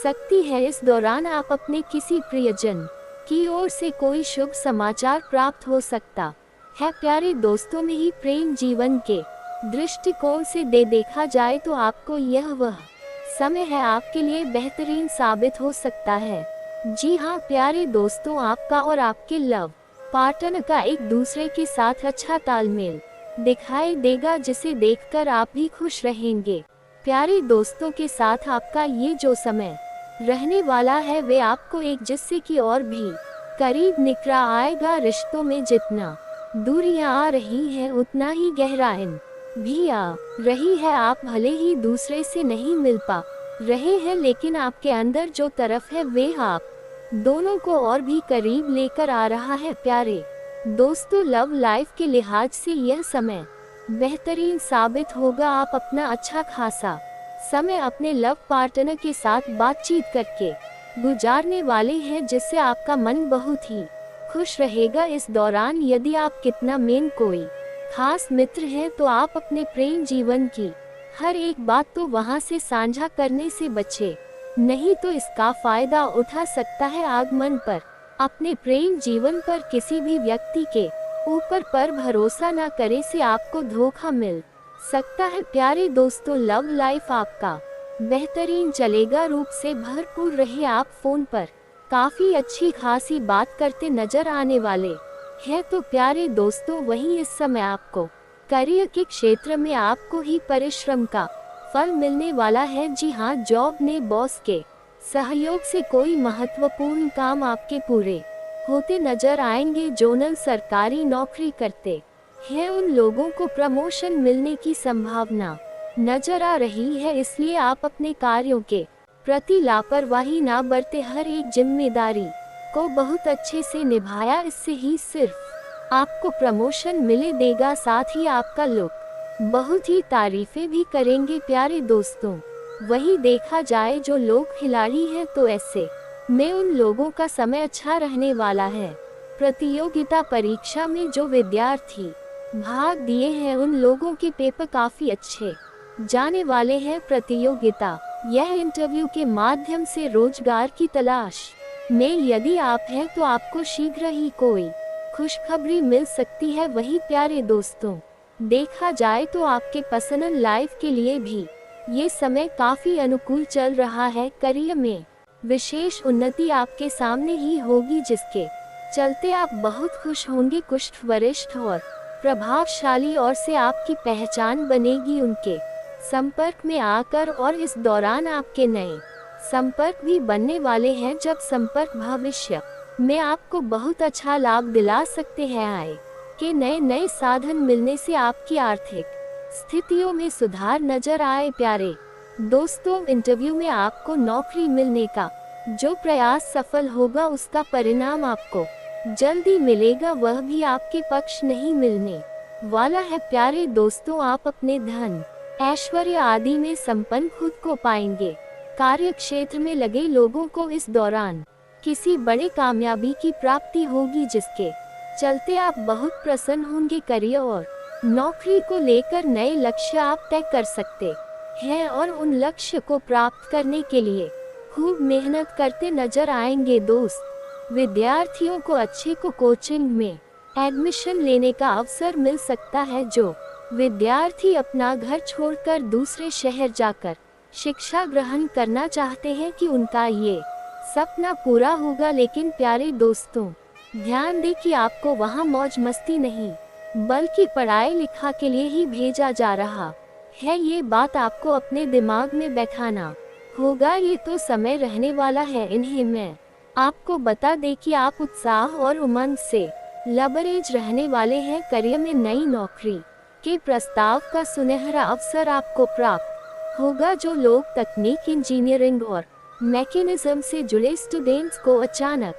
Speaker 1: सकती है। इस दौरान आप अपने किसी प्रियजन की ओर से कोई शुभ समाचार प्राप्त हो सकता है। प्यारे दोस्तों, में ही प्रेम जीवन के दृष्टिकोण से देखा जाए तो आपको यह वह समय है आपके लिए बेहतरीन साबित हो सकता है। जी हाँ प्यारे दोस्तों, आपका और आपके लव पार्टनर का एक दूसरे के साथ अच्छा तालमेल दिखाई देगा, जिसे देखकर आप भी खुश रहेंगे। प्यारे दोस्तों के साथ आपका ये जो समय रहने वाला है वे आपको एक जिससे की और भी करीब निकला आएगा। रिश्तों में जितना दूरियां आ रही हैं उतना ही गहराई भी आ रही है। आप भले ही दूसरे से नहीं मिल पा रहे हैं, लेकिन आपके अंदर जो तरफ है वे आप दोनों को और भी करीब लेकर आ रहा है। प्यारे दोस्तों, लव लाइफ के लिहाज से यह समय बेहतरीन साबित होगा। आप अपना अच्छा खासा समय अपने लव पार्टनर के साथ बातचीत करके गुजारने वाले हैं, जिससे आपका मन बहुत ही खुश रहेगा। इस दौरान यदि आप कितना मेन कोई खास मित्र हैं तो आप अपने प्रेम जीवन की हर एक बात तो वहां से साझा करने से बचे, नहीं तो इसका फायदा उठा सकता है। आगमन पर अपने प्रेम जीवन पर किसी भी व्यक्ति के ऊपर पर भरोसा न करे से आपको धोखा मिल सकता है। प्यारे दोस्तों, लव लाइफ आपका बेहतरीन चलेगा, रूप से भरपूर रहे। आप फोन पर काफी अच्छी खासी बात करते नजर आने वाले हैं। तो प्यारे दोस्तों, वहीं इस समय आपको करियर के क्षेत्र में आपको ही परिश्रम का फल मिलने वाला है। जी हाँ, जॉब ने बॉस के सहयोग से कोई महत्वपूर्ण काम आपके पूरे होते नजर आएंगे। जो सरकारी नौकरी करते हैं उन लोगों को प्रमोशन मिलने की संभावना नजर आ रही है, इसलिए आप अपने कार्यों के प्रति लापरवाही ना बरते, हर एक जिम्मेदारी को बहुत अच्छे से निभाया, इससे ही सिर्फ आपको प्रमोशन मिले देगा, साथ ही आपका लोग बहुत ही तारीफें भी करेंगे। प्यारे दोस्तों, वही देखा जाए जो लोग खिलाड़ी हैं तो ऐसे में उन लोगों का समय अच्छा रहने वाला है। प्रतियोगिता परीक्षा में जो विद्यार्थी भाग दिए हैं उन लोगों के पेपर काफी अच्छे जाने वाले हैं। प्रतियोगिता यह इंटरव्यू के माध्यम से रोजगार की तलाश में यदि आप हैं तो आपको शीघ्र ही कोई खुशखबरी मिल सकती है। वही प्यारे दोस्तों, देखा जाए तो आपके पर्सनल लाइफ के लिए भी ये समय काफी अनुकूल चल रहा है। करियर में विशेष उन्नति आपके सामने ही होगी, जिसके चलते आप बहुत खुश होंगे। कुछ वरिष्ठ और प्रभावशाली और से आपकी पहचान बनेगी उनके संपर्क में आकर, और इस दौरान आपके नए संपर्क भी बनने वाले हैं। जब संपर्क भविष्य में आपको बहुत अच्छा लाभ दिला सकते हैं। आय के नए साधन मिलने से आपकी आर्थिक स्थितियों में सुधार नजर आए। प्यारे दोस्तों, इंटरव्यू में आपको नौकरी मिलने का जो प्रयास सफल होगा उसका परिणाम आपको जल्दी मिलेगा, वह भी आपके पक्ष नहीं मिलने वाला है। प्यारे दोस्तों, आप अपने धन ऐश्वर्य आदि में संपन्न खुद को पाएंगे। कार्य क्षेत्र में लगे लोगों को इस दौरान किसी बड़े कामयाबी की प्राप्ति होगी, जिसके चलते आप बहुत प्रसन्न होंगे। करियर और नौकरी को लेकर नए लक्ष्य आप तय कर सकते हैं और उन लक्ष्य को प्राप्त करने के लिए खूब मेहनत करते नजर आएंगे। दोस्त विद्यार्थियों को अच्छे को कोचिंग में एडमिशन लेने का अवसर मिल सकता है। जो विद्यार्थी अपना घर छोड़कर दूसरे शहर जाकर शिक्षा ग्रहण करना चाहते हैं कि उनका ये सपना पूरा होगा। लेकिन प्यारे दोस्तों, ध्यान दें कि आपको वहां मौज मस्ती नहीं बल्कि पढ़ाई लिखा के लिए ही भेजा जा रहा है। ये बात आपको अपने दिमाग में बैठाना होगा। ये तो समय रहने वाला है। इन्हें मैं आपको बता दें कि आप उत्साह और उमंग से लबरेज रहने वाले हैं। करियर में नई नौकरी के प्रस्ताव का सुनहरा अवसर आपको प्राप्त होगा। जो लोग तकनीक, इंजीनियरिंग और मैकेनिज्म से जुड़े स्टूडेंट्स को अचानक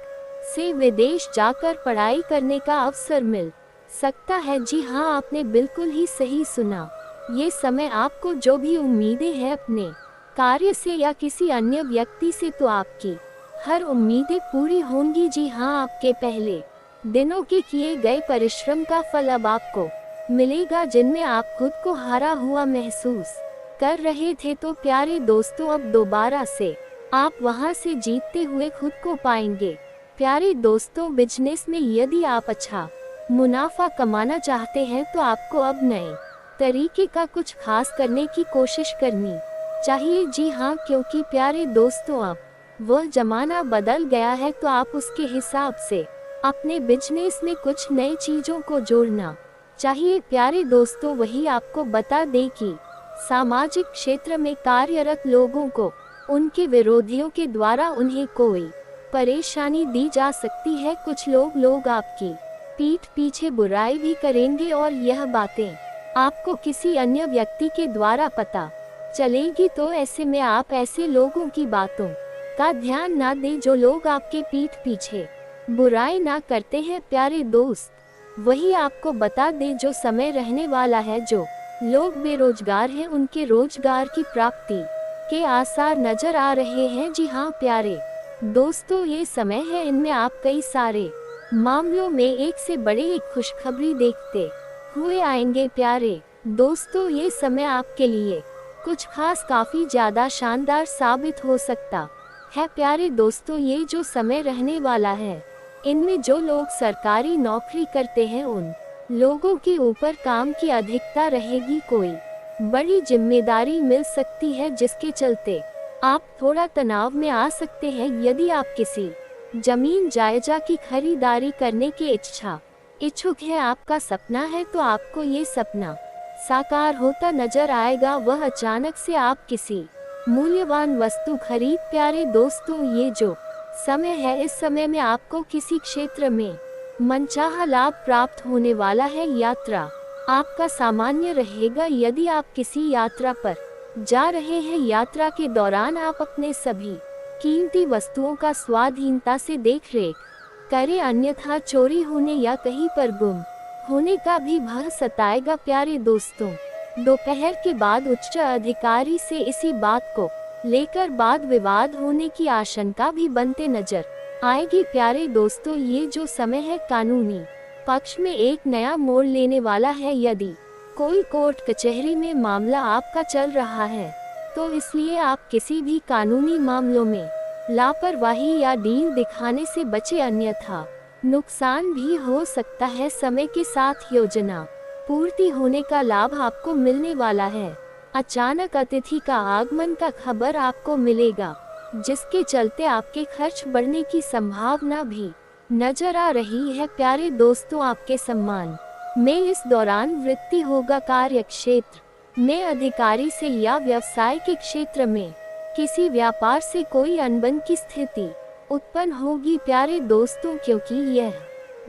Speaker 1: से विदेश जाकर पढ़ाई करने का अवसर मिल सकता है। जी हाँ, आपने बिल्कुल ही सही सुना। ये समय आपको जो भी उम्मीदें हैं अपने कार्य से या किसी अन्य व्यक्ति से, तो आपकी हर उम्मीदें पूरी होंगी। जी हाँ, आपके पहले दिनों के किए गए परिश्रम का फल अब आपको मिलेगा, जिनमें आप खुद को हारा हुआ महसूस कर रहे थे। तो प्यारे दोस्तों, अब दोबारा से आप वहां से जीतते हुए खुद को पाएंगे। प्यारे दोस्तों, बिजनेस में यदि आप अच्छा मुनाफा कमाना चाहते हैं तो आपको अब नए तरीके का कुछ खास करने की कोशिश करनी चाहिए। जी हाँ, क्योंकि प्यारे दोस्तों, अब वह जमाना बदल गया है, तो आप उसके हिसाब से अपने बिजनेस में कुछ नई चीजों को जोड़ना चाहिए। प्यारे दोस्तों, वही आपको बता दें कि सामाजिक क्षेत्र में कार्यरत लोगों को उनके विरोधियों के द्वारा उन्हें कोई परेशानी दी जा सकती है। कुछ लोग आपकी पीठ पीछे बुराई भी करेंगे और यह बातें आपको किसी अन्य व्यक्ति के द्वारा पता चलेगी। तो ऐसे में आप ऐसे लोगों की बातों का ध्यान ना दें जो लोग आपके पीठ पीछे बुराई ना करते हैं। प्यारे दोस्त, वही आपको बता दें जो समय रहने वाला है। जो लोग बेरोजगार हैं उनके रोजगार की प्राप्ति के आसार नजर आ रहे हैं। जी हाँ प्यारे दोस्तों, ये समय है, इनमें आप कई सारे मामलों में एक से बड़े एक खुशखबरी देखते हुए आएंगे। प्यारे दोस्तों, ये समय आपके लिए कुछ खास काफी ज्यादा शानदार साबित हो सकता है। प्यारे दोस्तों, ये जो समय रहने वाला है, इनमें जो लोग सरकारी नौकरी करते हैं उन लोगों के ऊपर काम की अधिकता रहेगी। कोई बड़ी जिम्मेदारी मिल सकती है जिसके चलते आप थोड़ा तनाव में आ सकते हैं। यदि आप किसी जमीन जायजा की खरीदारी करने की इच्छुक है, आपका सपना है, तो आपको ये सपना साकार होता नजर आएगा। वह अचानक से आप किसी मूल्यवान वस्तु खरीद। प्यारे दोस्तों, ये जो समय है, इस समय में आपको किसी क्षेत्र में मनचाहा लाभ प्राप्त होने वाला है। यात्रा आपका सामान्य रहेगा। यदि आप किसी यात्रा पर जा रहे हैं, यात्रा के दौरान आप अपने सभी कीमती वस्तुओं का स्वाधीनता से देख रेख करें, अन्यथा चोरी होने या कहीं पर गुम होने का भी भय सताएगा। प्यारे दोस्तों, दोपहर के बाद उच्च अधिकारी से इसी बात को लेकर वाद विवाद होने की आशंका भी बनते नजर आएगी। प्यारे दोस्तों, ये जो समय है कानूनी पक्ष में एक नया मोड़ लेने वाला है। यदि कोई कोर्ट कचहरी में मामला आपका चल रहा है, तो इसलिए आप किसी भी कानूनी मामलों में लापरवाही या ढील दिखाने से बचे, अन्यथा नुकसान भी हो सकता है। समय के साथ योजना पूर्ति होने का लाभ आपको मिलने वाला है। अचानक अतिथि का आगमन का खबर आपको मिलेगा, जिसके चलते आपके खर्च बढ़ने की संभावना भी नजर आ रही है। प्यारे दोस्तों, आपके सम्मान में इस दौरान वृद्धि होगा। कार्य क्षेत्र में अधिकारी से या व्यवसाय के क्षेत्र में किसी व्यापार से कोई अनबन की स्थिति उत्पन्न होगी। प्यारे दोस्तों, क्योंकि यह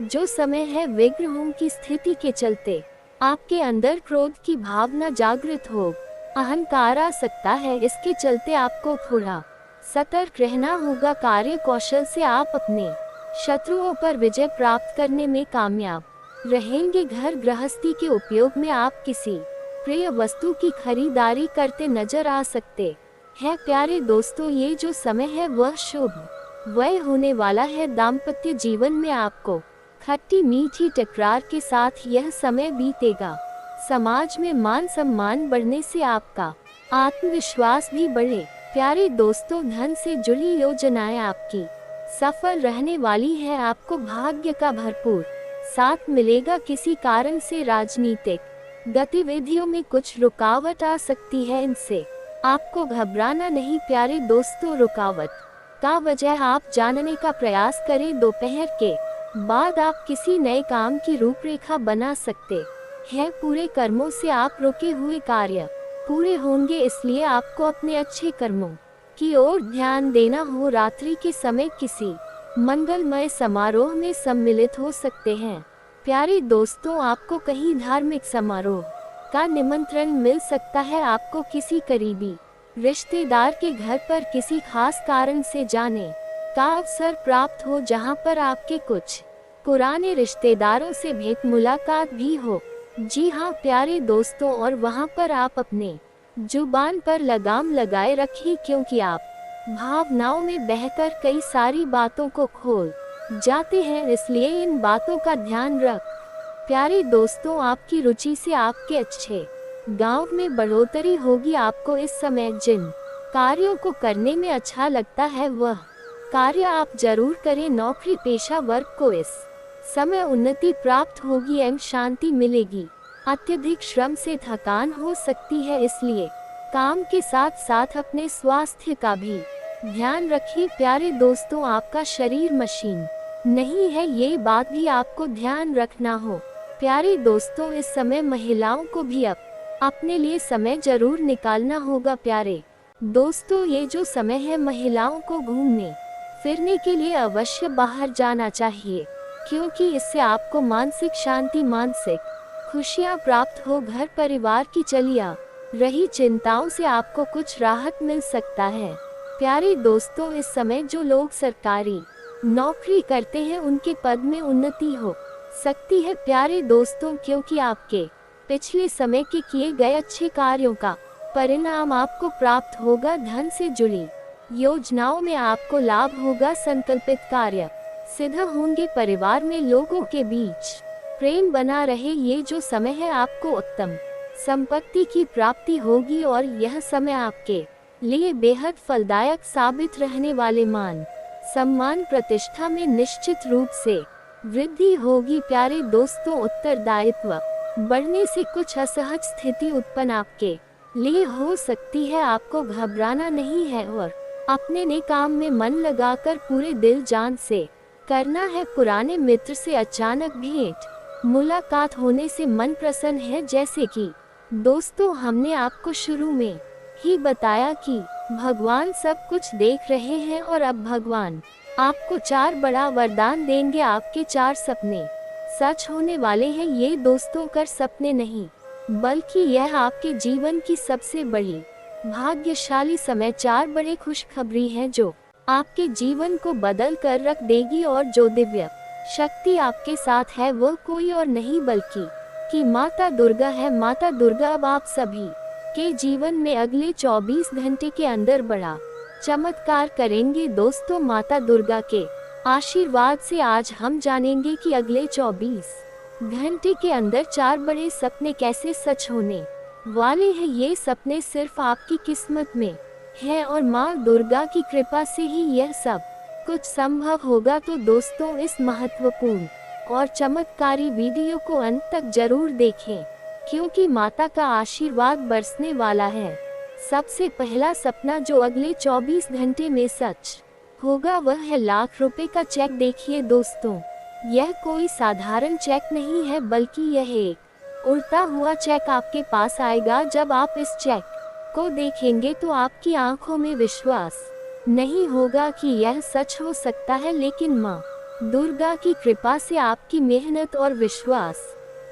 Speaker 1: जो समय है, विग्रहों की स्थिति के चलते आपके अंदर क्रोध की भावना जागृत हो, अहंकार आ सकता है। इसके चलते आपको थोड़ा सतर्क रहना होगा। कार्य कौशल से आप अपने शत्रुओं पर विजय प्राप्त करने में कामयाब रहेंगे। घर गृहस्थी के उपयोग में आप किसी प्रिय वस्तु की खरीदारी करते नजर आ सकते हैं। प्यारे दोस्तों, ये जो समय है वह शुभ वह होने वाला है। दाम्पत्य जीवन में आपको खट्टी मीठी टकरार के साथ यह समय बीतेगा। समाज में मान सम्मान बढ़ने से आपका आत्मविश्वास भी बढ़े। प्यारे दोस्तों, धन से जुड़ी योजनाएं आपकी सफल रहने वाली है। आपको भाग्य का भरपूर साथ मिलेगा। किसी कारण से राजनीतिक गतिविधियों में कुछ रुकावट आ सकती है, इनसे आपको घबराना नहीं। प्यारे दोस्तों, रुकावट का वजह आप जानने का प्रयास करें। दोपहर के बाद आप किसी नए काम की रूपरेखा बना सकते हैं। पूरे कर्मों से आप रुके हुए कार्य पूरे होंगे, इसलिए आपको अपने अच्छे कर्मों की ओर ध्यान देना हो। रात्रि के समय किसी मंगलमय समारोह में सम्मिलित हो सकते हैं। प्यारे दोस्तों, आपको कहीं धार्मिक समारोह का निमंत्रण मिल सकता है। आपको किसी करीबी रिश्तेदार के घर पर किसी खास कारण से जाने का अवसर प्राप्त हो, जहां पर आपके कुछ पुराने रिश्तेदारों से भेंट मुलाकात भी हो। जी हाँ प्यारे दोस्तों, और वहां पर आप अपने जुबान पर लगाम लगाए रखिए, क्योंकि आप भावनाओं में बहकर कई सारी बातों को खोल जाते हैं, इसलिए इन बातों का ध्यान रख। प्यारे दोस्तों, आपकी रुचि से आपके अच्छे गांव में बढ़ोतरी होगी। आपको इस समय जिन कार्यों को करने में अच्छा लगता है वह कार्य आप जरूर करें। नौकरी पेशा वर्ग को इस समय उन्नति प्राप्त होगी एवं शांति मिलेगी। अत्यधिक श्रम से थकान हो सकती है, इसलिए काम के साथ साथ अपने स्वास्थ्य का भी ध्यान रखिए। प्यारे दोस्तों, आपका शरीर मशीन नहीं है, ये बात भी आपको ध्यान रखना हो। प्यारे दोस्तों, इस समय महिलाओं को भी अपने लिए समय जरूर निकालना होगा। प्यारे दोस्तों, ये जो समय है, महिलाओं को घूमने फिरने के लिए अवश्य बाहर जाना चाहिए, क्योंकि इससे आपको मानसिक शांति, मानसिक खुशियाँ प्राप्त हो। घर परिवार की चलिया रही चिंताओं से आपको कुछ राहत मिल सकता है। प्यारे दोस्तों, इस समय जो लोग सरकारी नौकरी करते हैं उनके पद में उन्नति हो सकती है। प्यारे दोस्तों, क्योंकि आपके पिछले समय के किए गए अच्छे कार्यों का परिणाम आपको प्राप्त होगा। धन से जुड़ी योजनाओं में आपको लाभ होगा। संकल्पित कार्य सिद्ध होंगे। परिवार में लोगों के बीच प्रेम बना रहे। ये जो समय है, आपको उत्तम संपत्ति की प्राप्ति होगी और यह समय आपके लिए बेहद फलदायक साबित रहने वाले। मान सम्मान प्रतिष्ठा में निश्चित रूप से वृद्धि होगी। प्यारे दोस्तों, उत्तरदायित्व बढ़ने से कुछ असहज स्थिति उत्पन्न आपके लिए हो सकती है। आपको घबराना नहीं है और अपने नए काम में मन लगाकर पूरे दिल जान से करना है। पुराने मित्र से अचानक भेंट मुलाकात होने से मन प्रसन्न है। जैसे कि दोस्तों, हमने आपको शुरू में ही बताया कि भगवान सब कुछ देख रहे हैं और अब भगवान आपको 4 बड़ा वरदान देंगे। आपके 4 सपने सच होने वाले हैं। ये दोस्तों कर सपने नहीं, बल्कि यह आपके जीवन की सबसे बड़ी भाग्यशाली समय 4 बड़े खुशखबरी हैं जो आपके जीवन को बदल कर रख देगी। और जो दिव्य शक्ति आपके साथ है वह कोई और नहीं बल्कि कि माता दुर्गा है। माता दुर्गा अब आप सभी के जीवन में अगले 24 घंटे के अंदर बड़ा चमत्कार करेंगे। दोस्तों, माता दुर्गा के आशीर्वाद से आज हम जानेंगे कि अगले 24 घंटे के अंदर 4 बड़े सपने कैसे सच होने वाले हैं। ये सपने सिर्फ आपकी किस्मत में है और माँ दुर्गा की कृपा से ही यह सब कुछ संभव होगा। तो दोस्तों, इस महत्वपूर्ण और चमत्कारी वीडियो को अंत तक जरूर देखें, क्योंकि माता का आशीर्वाद बरसने वाला है। सबसे पहला सपना जो अगले 24 घंटे में सच होगा वह है लाख रुपए का चेक। देखिए दोस्तों, यह कोई साधारण चेक नहीं है, बल्कि यह एक उड़ता हुआ चेक आपके पास आएगा। जब आप इस चेक को देखेंगे तो आपकी आंखों में विश्वास नहीं होगा कि यह सच हो सकता है, लेकिन माँ दुर्गा की कृपा से आपकी मेहनत और विश्वास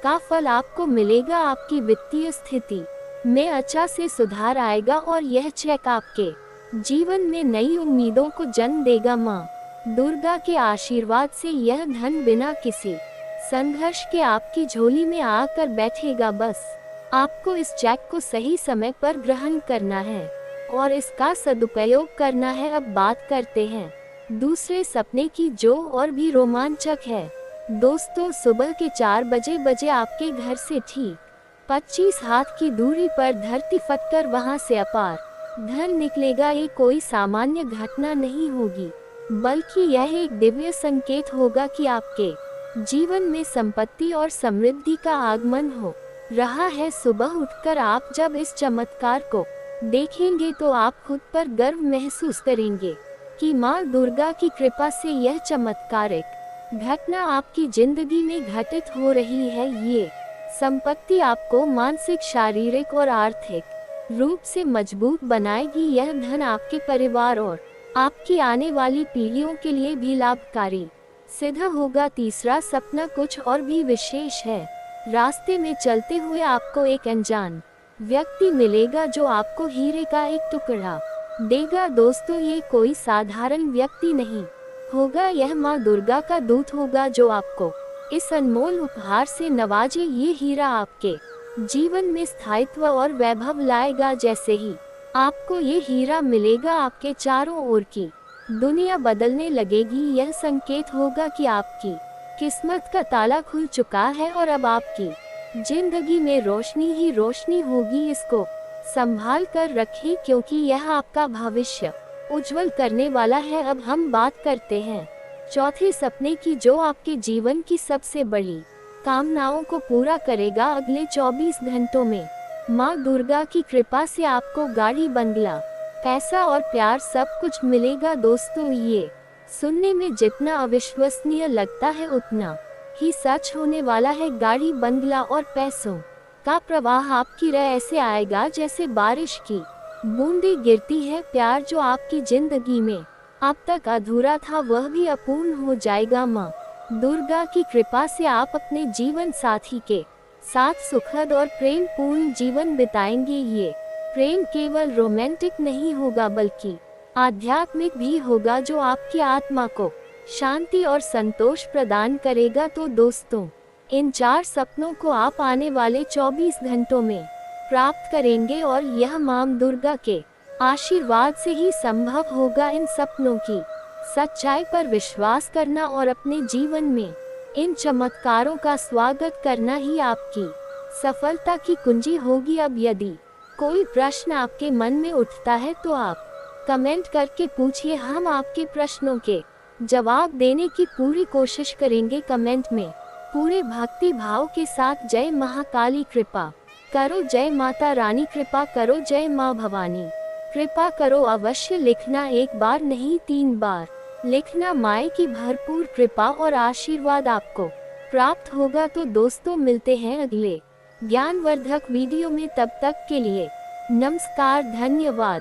Speaker 1: का फल आपको मिलेगा। आपकी वित्तीय स्थिति में अचानक से सुधार आएगा और यह चेक आपके जीवन में नई उम्मीदों को जन्म देगा। माँ दुर्गा के आशीर्वाद से यह धन बिना किसी संघर्ष के आपकी झोली में आकर बैठेगा। बस आपको इस चेक को सही समय पर ग्रहण करना है और इसका सदुपयोग करना है। अब बात करते हैं दूसरे सपने की, जो और भी रोमांचक है। दोस्तों, सुबह के 4 बजे आपके घर से ठीक 25 हाथ की दूरी पर धरती फटकर वहां से अपार धन निकलेगा। ये कोई सामान्य घटना नहीं होगी, बल्कि यह एक दिव्य संकेत होगा कि आपके जीवन में संपत्ति और समृद्धि का आगमन हो रहा है। सुबह उठकर आप जब इस चमत्कार को देखेंगे तो आप खुद पर गर्व महसूस करेंगे कि माँ दुर्गा की कृपा से यह चमत्कारिक घटना आपकी जिंदगी में घटित हो रही है। ये संपत्ति आपको मानसिक, शारीरिक और आर्थिक रूप से मजबूत बनाएगी। यह धन आपके परिवार और आपकी आने वाली पीढ़ियों के लिए भी लाभकारी सिद्ध होगा। तीसरा सपना कुछ और भी विशेष है। रास्ते में चलते हुए आपको एक अनजान व्यक्ति मिलेगा जो आपको हीरे का एक टुकड़ा देगा। दोस्तों, ये कोई साधारण व्यक्ति नहीं होगा, यह माँ दुर्गा का दूत होगा जो आपको इस अनमोल उपहार से नवाजे। ये हीरा आपके जीवन में स्थायित्व और वैभव लाएगा। जैसे ही आपको ये हीरा मिलेगा, आपके चारों ओर की दुनिया बदलने लगेगी। यह संकेत होगा कि आपकी किस्मत का ताला खुल चुका है और अब आपकी जिंदगी में रोशनी ही रोशनी होगी। इसको संभाल कर रखें, क्योंकि यह आपका भविष्य उज्जवल करने वाला है। अब हम बात करते हैं चौथे सपने की, जो आपके जीवन की सबसे बड़ी कामनाओं को पूरा करेगा। अगले 24 घंटों में माँ दुर्गा की कृपा से आपको गाड़ी, बंगला, पैसा और प्यार सब कुछ मिलेगा। दोस्तों, ये सुनने में जितना अविश्वसनीय लगता है उतना ही सच होने वाला है। गाड़ी, बंगला और पैसों का प्रवाह आपकी राह ऐसे आएगा जैसे बारिश की बूंदें गिरती है। प्यार जो आपकी जिंदगी में अब तक अधूरा था वह भी अपूर्ण हो जाएगा। माँ दुर्गा की कृपा से आप अपने जीवन साथी के साथ सुखद और प्रेम पूर्ण जीवन बिताएंगे। ये प्रेम केवल रोमांटिक नहीं होगा, बल्कि आध्यात्मिक भी होगा, जो आपकी आत्मा को शांति और संतोष प्रदान करेगा। तो दोस्तों, इन 4 सपनों को आप आने वाले 24 घंटों में प्राप्त करेंगे और यह माँ दुर्गा के आशीर्वाद से ही संभव होगा। इन सपनों की सच्चाई पर विश्वास करना और अपने जीवन में इन चमत्कारों का स्वागत करना ही आपकी सफलता की कुंजी होगी। अब यदि कोई प्रश्न आपके मन में उठता है तो आप कमेंट करके पूछिए, हम आपके प्रश्नों के जवाब देने की पूरी कोशिश करेंगे। कमेंट में पूरे भक्ति भाव के साथ जय महाकाली कृपा करो, जय माता रानी कृपा करो, जय माँ भवानी कृपा करो अवश्य लिखना। 1 बार नहीं 3 बार लिखना। माँ की भरपूर कृपा और आशीर्वाद आपको प्राप्त होगा। तो दोस्तों, मिलते हैं अगले ज्ञानवर्धक वीडियो में। तब तक के लिए नमस्कार, धन्यवाद।